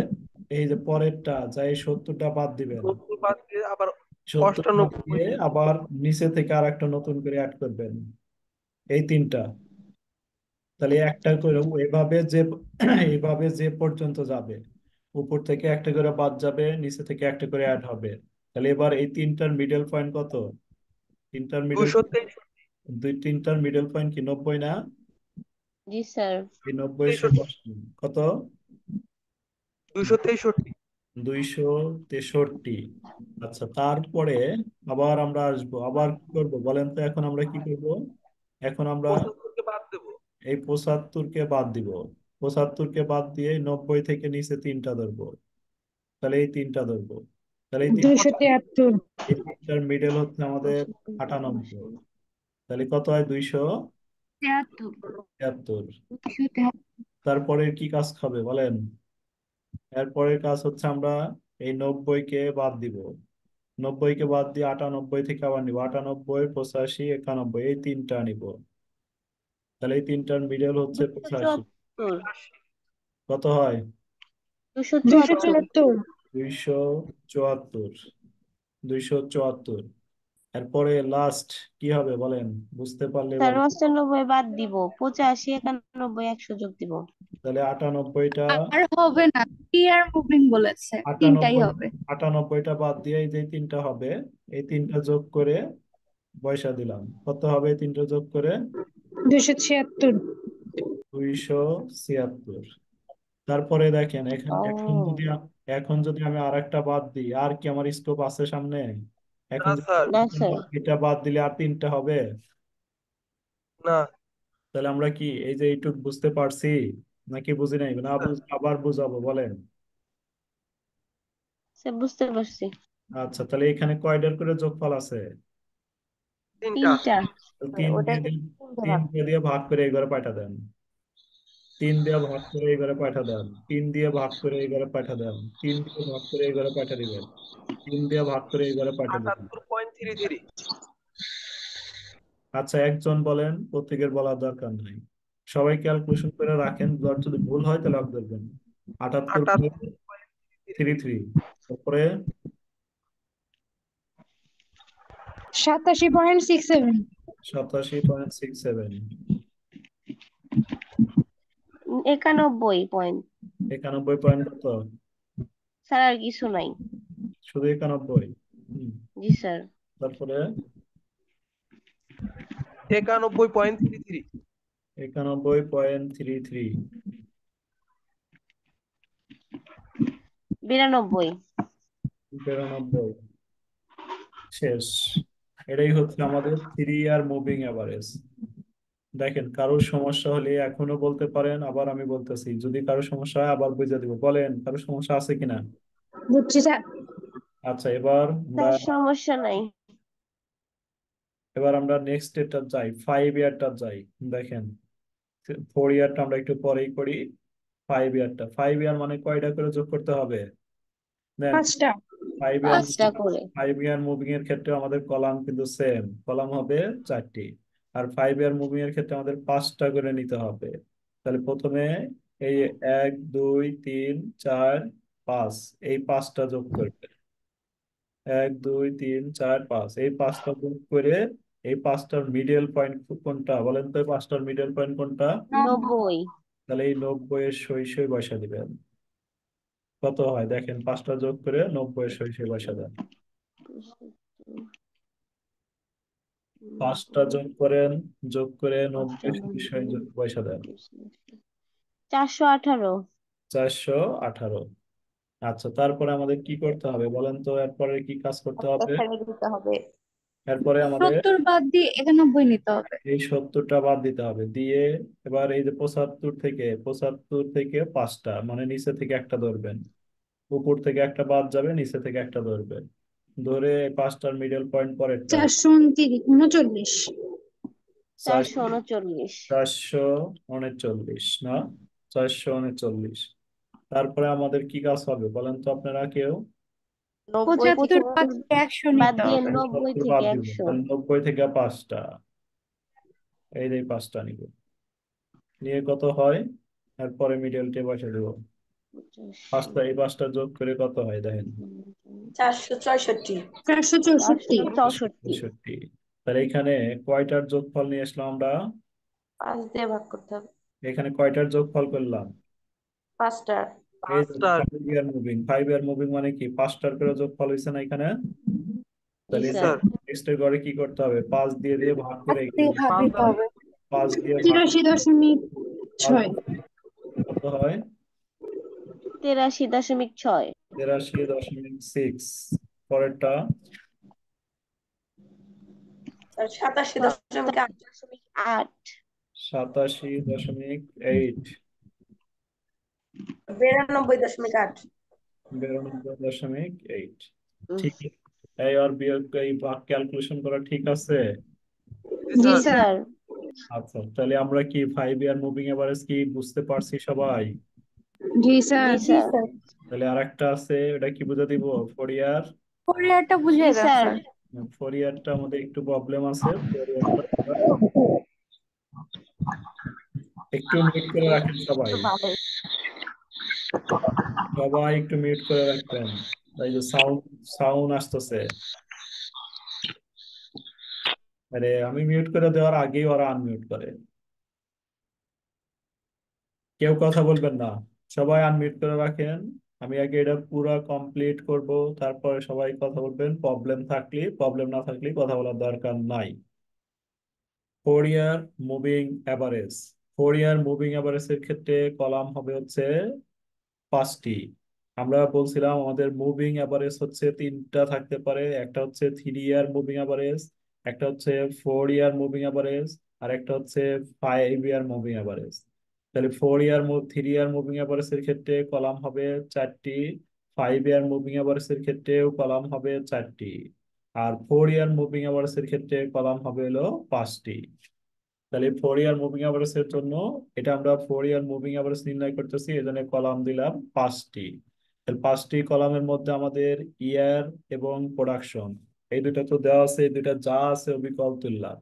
এই যে পরেরটা যাই 70টা বাদ দিবেন, 70 বাদ দিয়ে আবার 70 বাদ 98। দিয়ে আবার নিচে থেকে আর একটা নতুন করে অ্যাড করবেন, এই তিনটা। তাহলে একটা করে এভাবে যে এইভাবে যে পর্যন্ত যাবে, উপর থেকে একটা করে বাদ যাবে, নিচে থেকে একটা করে অ্যাড হবে। তাহলে এবার এই তিনটার মিডল পয়েন্ট কত? তিনটার মিডল, 223। তিনটার মিডল পয়েন্ট কি 90 না? জি স্যার। এই 90 কত? 263। 263। আচ্ছা, তারপরে আবার আমরা আসবো, আবার কি করবো বলেন তো? এখন আমরা কি করব? এখন আমরা 75 বাদ দেব। এই 75-কে বাদ দিব, 75-কে বাদ দিয়ে 90 থেকে নিচে তিনটা ধরবো, তাহলে এই তিনটা ধরবো। তাহলে এই 273। এই তিনটার মিডল হচ্ছে আমাদের 98। তাহলে কত হয়? 273। তারপরে কি কাজ হবে বলেন? এরপরের কাজ হচ্ছে আমরা এই 90-কে বাদ দিব, 90 কে বাদ দিয়ে 98 থেকে আবার নিব, 98, 85, 91, এই তিনটা নিব। তাহলে এই তিনটার মিডল হচ্ছে 85। 274 কত হয়? 274 274। 274। এরপরে লাস্ট কি হবে বলেন, বুঝতে পারলে স্যার বলেন। 95 বাদ দিব, 85 91 100 যোগ দিব। তাহলে 98টা, আর হবে না, থ্রি আর মুভিং বলেছে, তিনটাই 98 হবে। 98টা বাদ দিয়ে এই যে তিনটা হবে, এই তিনটা যোগ করে পয়সা দিলাম। কত হবে এই তিনটা যোগ করে? 276। 276। তারপরে দেখেন ও এখন যদি আমি আর একটা বাদ দিই, আর কি আমার স্কোপ আছে সামনে? এখন না যদি স্যার, না স্যার, এটা বাদ দিলে আর তিনটা হবে। না তাহলে আমরা কি এই যে এইটুক বুঝতে পারছি নাকি বুঝি নাই? না স্যার, আবার বুঝাবো বলেন। স্যার বুঝতে পারছি। আচ্ছা, তাহলে এখানে কয়টার করে যোগফল আছে? তিনটা। 3টা। তো তিন দিয়ে ওটাকে 3 তিন ভাগ। দিয়ে ভাগ করে এই ঘরে পাঠা দেন। 3 দিয়ে ভাগ করে এই ঘরে পাঠা দেন। 3 দিয়ে ভাগ করে এই ঘরে পাঠা দেন। 3 দিয়ে ভাগ করে এই ঘরে পাঠা দিবেন। 3 দিয়ে ভাগ করে এই ঘরে পাঠা দিবেন। 78.33। আচ্ছা, একজন বলেন, প্রত্যেকের বলার দরকার নাই। সবাই ক্যালকুলেশন করে রাখেন, যদি ভুল হয় তাহলে অফ করবেন। 78.33। তারপরে 87.67। 87.67। 91 পয়েন্ট। 91 পয়েন্ট কত? স্যার আর কিছু নাই। শুধু 91? জি স্যার। তারপরে 91.33। 91.33। 92। 92। শেষ। এটাই হচ্ছে আমাদের 3 ইয়ার মুভিং এভারেজ। দেখেন, কারোর সমস্যা হলে এখনো বলতে পারেন, আবার আমি বলতেছি, যদি কারো সমস্যা হয় আবার বুঝিয়ে দিব। বলেন, কারো সমস্যা আছে কিনা? বুঝছি স্যার। আচ্ছা, এবার স্যার সমস্যা নাই। আমরা নেক্সট এটা যাই, 5 ইয়ারটা যাই। দেখেন, 4 ইয়ারটা আমরা একটু পরেই করি। 5 ইয়ারটা, 5 ইয়ার মানে কয়টা করে যোগ করতে হবে? দেন 5টা। 5 ইয়ার 5টা করে। 5 ইয়ার মুভিং এর ক্ষেত্রে আমাদের কলাম কিন্তু সেম, কলাম হবে 4টি। আর 5 ইয়ার মুভিং এর ক্ষেত্রে আমাদের 5টা করে নিতে হবে। তাহলে প্রথমে এই 1 2 3 4 5, এই 5টা যোগ করবে। 1 2 3 4 5, এই 5টা যোগ করে এই 5টার মিডল পয়েন্ট কোনটা বলেন তো? এই 5টার মিডল পয়েন্ট কোনটা? 90। তাহলে এই 90-এর সই বসা দিবেন। কত হয় দেখেন, 5টা যোগ করে 90-এর সই বসা দেন। 5টা যোগ করেন, যোগ করে 90 সই বসা দেন। 418। 418। আচ্ছা, তারপরে আমাদের কি করতে হবে বলেন তো? এরপরে কি কাজ করতে একটা হবে? ছেড়ে দিতে হবে। এরপরে আমাদের 70 বাদ দিয়ে 91 নিতে হবে। এই 70টা বাদ দিতে হবে, দিয়ে এবার এই যে 75 থেকে 5টা, মানে নিচে থেকে একটা ধরবেন। উপর থেকে একটা বাদ যাবে, নিচে থেকে একটা ধরবেন। ধরে 5টার মিডল পয়েন্ট পরেরটা 439। 439। 439 না, 439। তারপরে আমাদের কি কাজ হবে বলেন তো আপনারা কেউ? 90 থেকে 75 বাদ দিয়ে 100 বাদ নিতে দিয়ে হবে। 90 70 থেকে বাদ দিব, 100। তাহলে 90 থেকে 5টা, এই যে 5টা নিব, নিয়ে কত হয়? তারপরে মিডলটা বসে দেবো। 5টা যোগ করে কত হয় দেখেন? 464। 464। 464। তাহলে এখানে কয়টার যোগফল নিয়ে আসলাম আমরা? 5 দিয়ে ভাগ করতে হবে। এখানে কয়টার যোগফল করলাম? 5টা। এই যে 5টা। 5 ইয়ার মুভিং মানে কি 5টার করে যোগফল হয়েছে না এখানে? জি তাহলে স্যার। নেক্সটের ঘরে কি করতে হবে? 5 দিয়ে ভাগ করে 5 দিয়ে ভাগ দিতে হবে। 5 দিয়ে ভাগ 83.6। কত হয়? 83.6। 83.6। পরেরটা 87.8। 87.8। 92.8। 92.8। ঠিক। এই আর বিয়োগ এই ক্যালকুলেশন করা ঠিক আছে? জি জি স্যার। স্যার। আচ্ছা, তাহলে আমরা কি 5 ইয়ার মুভিং এভারেজ কি বুঝতে পারছি সবাই? জি স্যার। জি স্যার। তাহলে আরেকটা আছে, ওটা কি বুঝে দিব? 4 ইয়ার কোরিয়াটা জি বুঝিয়ে দেন স্যার। স্যার। ফোরিয়ারটা আমাদের একটু প্রবলেম আছে, ফোরিয়ারটা একটু মিউট করে রাখেন সবাই। তো ভালোই। সবাই একটু মিউট করে রাখবেন, এই যে সাউন্ড সাউন্ড আসতেছে। আরে আমি মিউট করে দেওয়ার আগেই ওরা আনমিউট করে। কেউ কথা বলবেন না, সবাই আনমিউট করে রাখেন। আমি আগে এটা পুরো কমপ্লিট করব, তারপরে সবাই কথা বলবেন। প্রবলেম না থাকলে কথা বলার দরকার নাই। Four year moving average. Four year moving অ্যাভারেজের ক্ষেত্রে কলাম হবে হচ্ছে 5টি। আমরা বলছিলাম আমাদের মুভিং অ্যাভারেজ হচ্ছে 3টা থাকতে পারে। একটা হচ্ছে 3 ইয়ার মুভিং অ্যাভারেজ, একটা হচ্ছে 4 ইয়ার মুভিং অ্যাভারেজ, আর একটা হচ্ছে 5 ইয়ার মুভিং অ্যাভারেজ। তাহলে 3 ইয়ার মুভিং অ্যাভারেজের ক্ষেত্রে কলাম হবে 4টি, 5 ইয়ার মুভিং অ্যাভারেজের ক্ষেত্রেও কলাম হবে 4টি, আর 4 ইয়ার মুভিং অ্যাভারেজের ক্ষেত্রে কলাম হবে হলো 5টি। তাহলে 4 ইয়ার মুভিং অ্যাভারেজের জন্য এটা আমরা 4 ইয়ার মুভিং অ্যাভারেজ নির্ণয় করতেছি, এই জন্য কলাম দিলাম 5টি। তাহলে 5টি কলামের মধ্যে আমাদের ইয়ার এবং প্রোডাকশন এই দুটো তো দেওয়া আছে, এই দুটা যা আছে অবিকল তুললাম।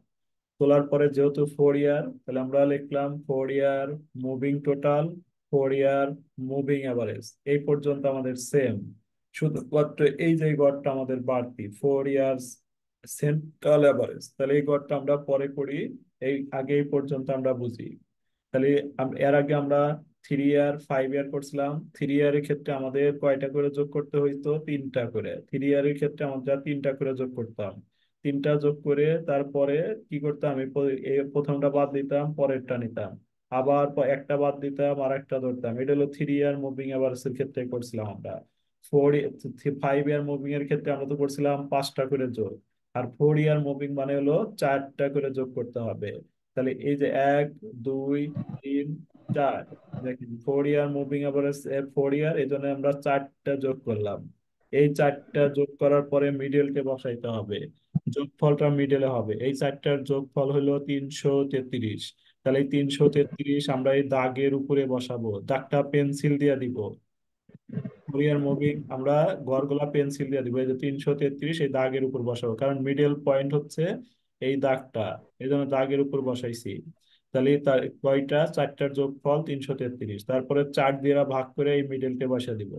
তোলার পরে যেহেতু 4 ইয়ার, তাহলে আমরা লিখলাম 4 ইয়ার মুভিং টোটাল, 4 ইয়ার মুভিং অ্যাভারেজ। এই পর্যন্ত আমাদের সেম, শুধুমাত্র এই যে গড়টা আমাদের বাড়তি 4 ইয়ার্স সেন্ট্রাল অ্যাভারেজ। তাহলে এই গড়টা আমরা পরে করি, এই আগে এই পর্যন্ত আমরা বুঝি। তাহলে এর আগে আমরা 3 ইয়ার 5 ইয়ার করছিলাম। 3 ইয়ারের ক্ষেত্রে আমাদের কয়টা করে যোগ করতে হইতো? 3টা করে। 3 ইয়ারের ক্ষেত্রে আমরা 3টা করে যোগ করতাম। 3টা যোগ করে তারপরে কি করতাম? এই প্রথমটা বাদ দিতাম, পরেরটা নিতাম, আবার একটা বাদ দিতাম আর একটা ধরতাম। এটা হলো 3 ইয়ার মুভিং অ্যাভারেজের ক্ষেত্রে করছিলাম আমরা। 5 ইয়ার মুভিং এর ক্ষেত্রে আমরা তো করছিলাম 5টা করে যোগ, আর 4 ইয়ার মুভিং মানে হলো 4টা করে যোগ করতে হবে। তাহলে এই যে 1 2 3 4, দেখেন 4 ইয়ার মুভিং অ্যাভারেজ 4 ইয়ার, এই জন্য আমরা 4টা যোগ করলাম। এই 4টা যোগ করার পরে মিডলকে বসাইতে হবে, যোগফলটা মিডলে হবে। এই 4টার যোগফল হলো 333। তাহলে এই 333 আমরা এই দাগের উপরে বসাবো, দাগটা পেন্সিল দিয়ে দিব। ফোরিয়ার মুভিং আমরা গড়গুলা পেন্সিল দিয়ে দিব, এই যে 333 এই দাগের উপর বসাবো, কারণ মিডল পয়েন্ট হচ্ছে এই দাগটা, এই জন্য দাগের উপর বসাইছি। তাহলে তার কয়টা? 4টার যোগফল 333, তারপরে 4 দিয়ে ভাগ করে এই মিডলকে বসা দিব।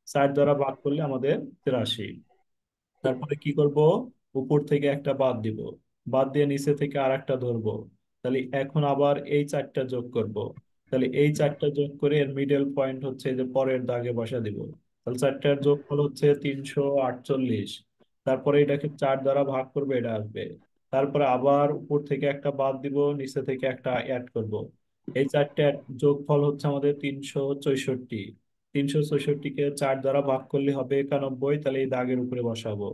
4 দ্বারা ভাগ করলে আমাদের 83। তারপরে কি করব? উপর থেকে একটা বাদ দিব, বাদ দিয়ে নিচে থেকে আর একটা ধরবো। তাহলে এখন আবার এই 4টা যোগ করব। তাহলে এই 4টা যোগ করে এর মিডল পয়েন্ট হচ্ছে এই যে পরের দাগে বসা দিব। তাহলে 4টার যোগফল হচ্ছে 348। তারপরে এটাকে 4 দ্বারা ভাগ করবে, এটা আসবে। তারপরে আবার উপর থেকে একটা বাদ দিব, নিচে থেকে একটা অ্যাড করব। এই 4টা যোগফল হচ্ছে আমাদের 364। 364কে 4 দ্বারা ভাগ করলে হবে 91, তাহলে এই দাগের উপরে বসাবো।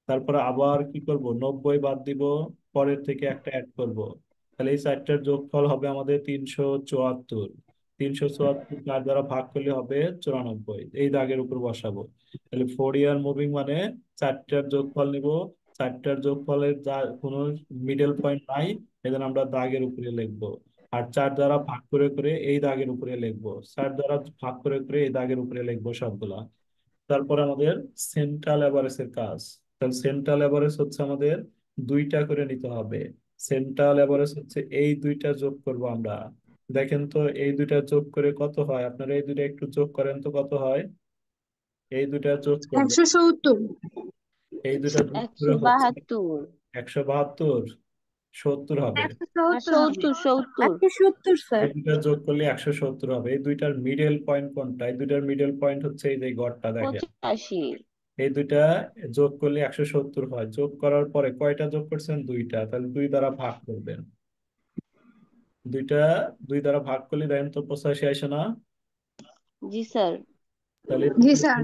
তারপরে আবার কি করব? 90 বাদ দিব, পরের থেকে একটা অ্যাড করব। তাহলে এই 4টার যোগফল হবে আমাদের 374। 374 4 দ্বারা ভাগ করলে হবে 94, এই দাগের উপর বসাবো। তাহলে 4 ইয়ার মুভিং মানে 4টার যোগফল নিব, 4টার যোগফলের যা কোনো মিডল পয়েন্ট নাই, এজন্য আমরা দাগের উপরে লিখবো। আর 4 দ্বারা ভাগ করে করে এই দাগের উপরে লিখবো, 4 দ্বারা ভাগ করে করে এই দাগের উপরে লিখবো সবগুলা। তারপর আমাদের সেন্ট্রাল এভারেজের কাজ। তাহলে সেন্ট্রাল এভারেজ হচ্ছে আমাদের 2টা করে নিতে হবে। সেন্ট্রাল এভারেজ হচ্ছে এই 2টা যোগ করব আমরা। দেখেন তো এই 2টা যোগ করে কত হয়? আপনারা এই 2টা একটু যোগ করেন তো কত হয়? এই 2টা যোগ করলে 170। এই 2টা যোগ করে হচ্ছে 172 172, 70 হবে। 170 হবে। 70 170 স্যার। এই 2টা যোগ করলে 170 হবে। এই 2টার মিডল পয়েন্ট কোনটা? এই 2টার মিডল পয়েন্ট হচ্ছে এই যে গড়টা, দেখেন 85। এই 2টা যোগ করলে 170 হয়। যোগ করার পরে কয়টা যোগ করছেন? 2টা, তাহলে 2 দ্বারা ভাগ করবেন। 2টা 2 দ্বারা ভাগ করলে দেখেন তো 85 আসে না? জি স্যার। তাহলে জি স্যার।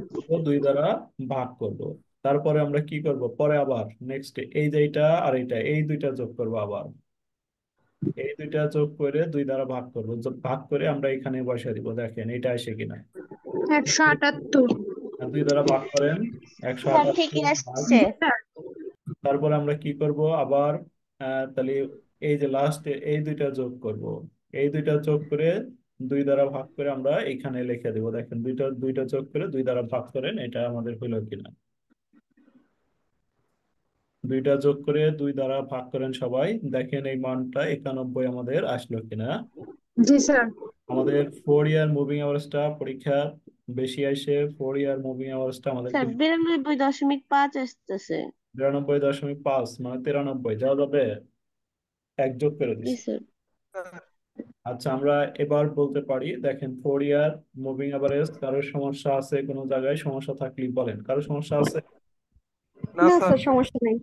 2 দ্বারা ভাগ করব। তারপরে আমরা কি করব? পরে আবার নেক্সট এই যে এইটা আর এইটা, এই 2টা যোগ করব। আবার এই 2টা যোগ করে 2 দ্বারা ভাগ করব, ভাগ করে আমরা এখানে বসিয়ে দিব। দেখেন এটা আসে কিনা। 178। আর 2 দ্বারা ভাগ করেন, স্যার ঠিকই 178 ভাগ। আসছে। তারপর আমরা কি করব? আবার তাহলে এই যে লাস্টে এই 2টা যোগ করব, এই 2টা যোগ করে 2 দ্বারা ভাগ করে আমরা এখানে লিখে দেবো। দেখেন 2টা যোগ করে 2 দ্বারা ভাগ করেন, এটা আমাদের হলো কিনা। দুইটা যোগ করে 2 দ্বারা ভাগ করেন সবাই, দেখেন এই মানটা 91 আমাদের আসলো কিনা। জি স্যার। আমাদের 4 ইয়ার মুভিং অ্যাভারেজটা পরীক্ষা বেশি আসে, 4 ইয়ার মুভিং অ্যাভারেজটা আমাদের স্যার 92.5 আসতেছে। 92.5 মানে 93, যাওয়া যাবে, এক যোগ করে জি দিছি। স্যার। আচ্ছা, আমরা এবার বলতে পারি, দেখেন 4 ইয়ার মুভিং অ্যাভারেজ, কারোর সমস্যা আছে কোনো জায়গায়? সমস্যা থাকলে বলেন, কারোর সমস্যা আছে? না না স্যার। স্যার, সমস্যা নাই।